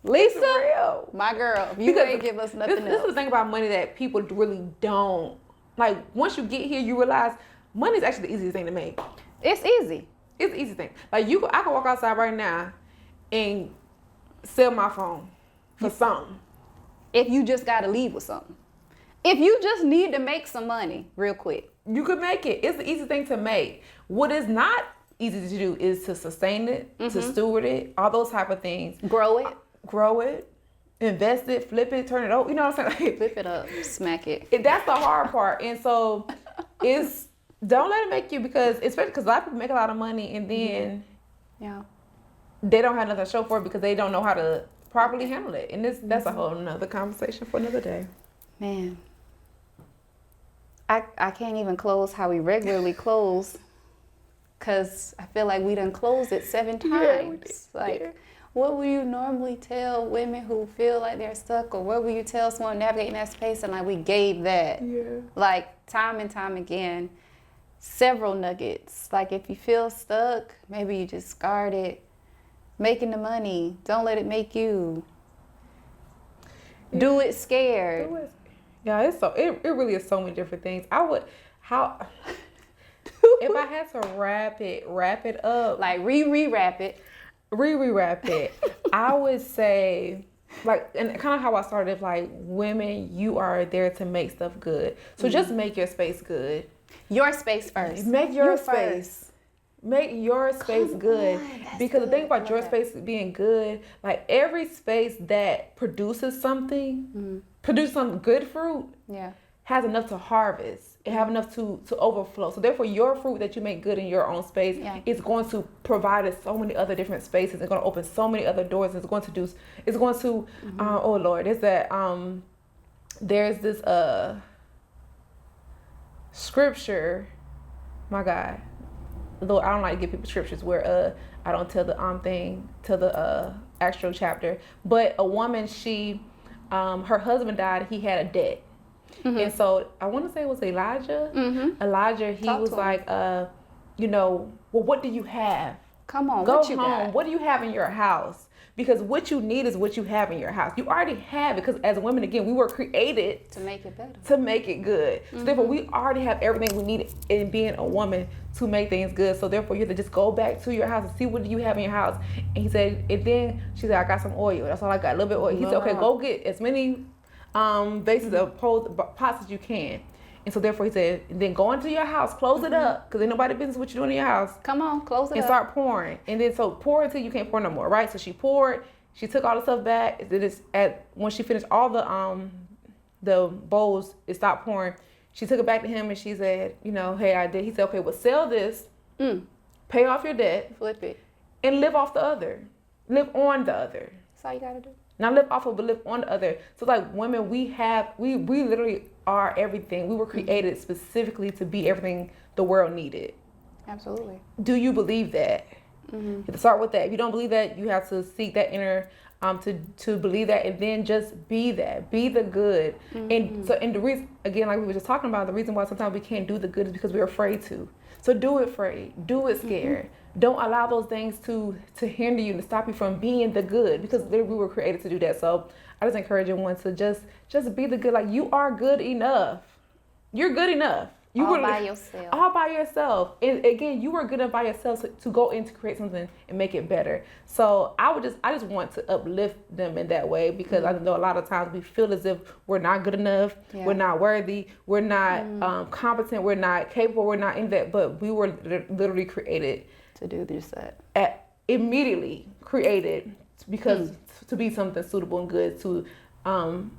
Lisa, real. My girl, you ain't give us nothing else. This is the thing about money that people really don't. Like, once you get here, you realize money is actually the easiest thing to make. It's easy. It's the easy thing. Like, I can walk outside right now and sell my phone for something. If you just got to leave with something. If you just need to make some money real quick. You could make it. It's the easy thing to make. What is not easy to do is to sustain it, to steward it, all those type of things. Grow it, invest it, flip it, turn it over. You know what I'm saying? Flip it up, smack it. That's the hard part. And so don't let it make you, because especially because a lot of people make a lot of money and then they don't have nothing to show for it because they don't know how to properly handle it. And that's a whole nother conversation for another day. Man, I can't even close how we regularly close because I feel like we done closed it 7 times. Yeah, we did. What will you normally tell women who feel like they're stuck, or what will you tell someone navigating that space? And like we gave that, like time and time again, several nuggets. Like if you feel stuck, maybe you just guard it. Making the money, don't let it make you. Do it scared. Yeah, it really is so many different things. If I had to wrap it up, like re-wrap it. Re-wrap it. I would say, like, and kind of how I started, like, women, you are there to make stuff good. So just make your space good. Your space first. Make your space. Make your space good. Because the thing about your space being good, like, every space that produces something, produce some good fruit, has enough to harvest. It have enough to overflow. So therefore, your fruit that you make good in your own space is going to provide us so many other different spaces. It's going to open so many other doors. It's going to oh Lord, there's this scripture. My God, Lord, I don't like to give people scriptures where I don't tell the thing to the actual chapter. But a woman, she her husband died. He had a debt. And so I want to say it was Elijah. Elijah, he was like, you know, well, what do you have? Come on, Go what you home. got? What do you have in your house? Because what you need is what you have in your house. You already have it, because as women, again, we were created To make it better. to make it good. So therefore, we already have everything we need in being a woman to make things good. So therefore, you have to just go back to your house and see what do you have in your house. And he said, and then she said, I got some oil. That's all I got, a little bit of oil. He said, okay, go get as many vases of pots as you can. And so therefore he said, then go into your house, close it up, because ain't nobody business what you're doing in your house. Come on, close it and up. start pouring. And then so pour until you can't pour no more, right? So she poured, she took all the stuff back. Then it's when she finished all the bowls, it stopped pouring. She took it back to him and she said, you know, hey, I did. He said, okay, well, sell this, pay off your debt, Flip it. and live off the other. Live on the other. That's all you gotta do. Not live off of, but live on the other. So like women, we literally are everything. We were created specifically to be everything the world needed. Absolutely. Do you believe that? You have to start with that. If you don't believe that, you have to seek that inner, to believe that, and then just be that. Be the good. And so, and the reason, again, like we were just talking about, the reason why sometimes we can't do the good is because we're afraid to. So do it afraid. Do it scared. Don't allow those things to hinder you and to stop you from being the good, because we were created to do that. So I just encourage everyone to just be the good. Like, you are good enough. You're good enough. You all were by yourself. All by yourself. And again, you were good enough by yourself to go in to create something and make it better. So I just want to uplift them in that way, because I know a lot of times we feel as if we're not good enough, we're not worthy, we're not competent, we're not capable, we're not in that. But we were literally created to do this, that. Immediately created because to be something suitable and good to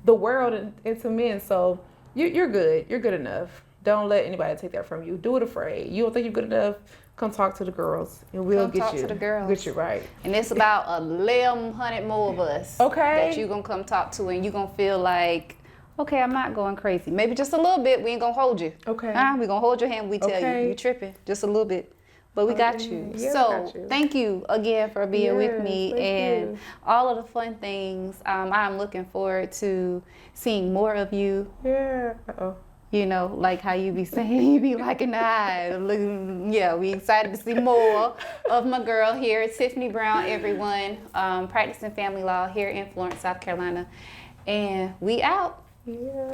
the world and to men. So you're good. You're good enough. Don't let anybody take that from you. Do it afraid. You don't think you're good enough? Come talk to the girls, and we'll get you. To the girls. Get you right. And it's about 1,100 more of us. Okay. That you're gonna come talk to, and you're gonna feel like, okay, I'm not going crazy. Maybe just a little bit. We ain't gonna hold you. Okay. We're gonna hold your hand. We tell you tripping just a little bit. But we got you. Yeah, So got you. thank you again for being with me and you. all of the fun things. I'm looking forward to seeing more of you. Yeah. Uh-oh. You know, like how you be saying, you be liking the eye. Yeah, we excited to see more of my girl here. Tiffany Brown, everyone, practicing family law here in Florence, South Carolina. And we out. Yeah.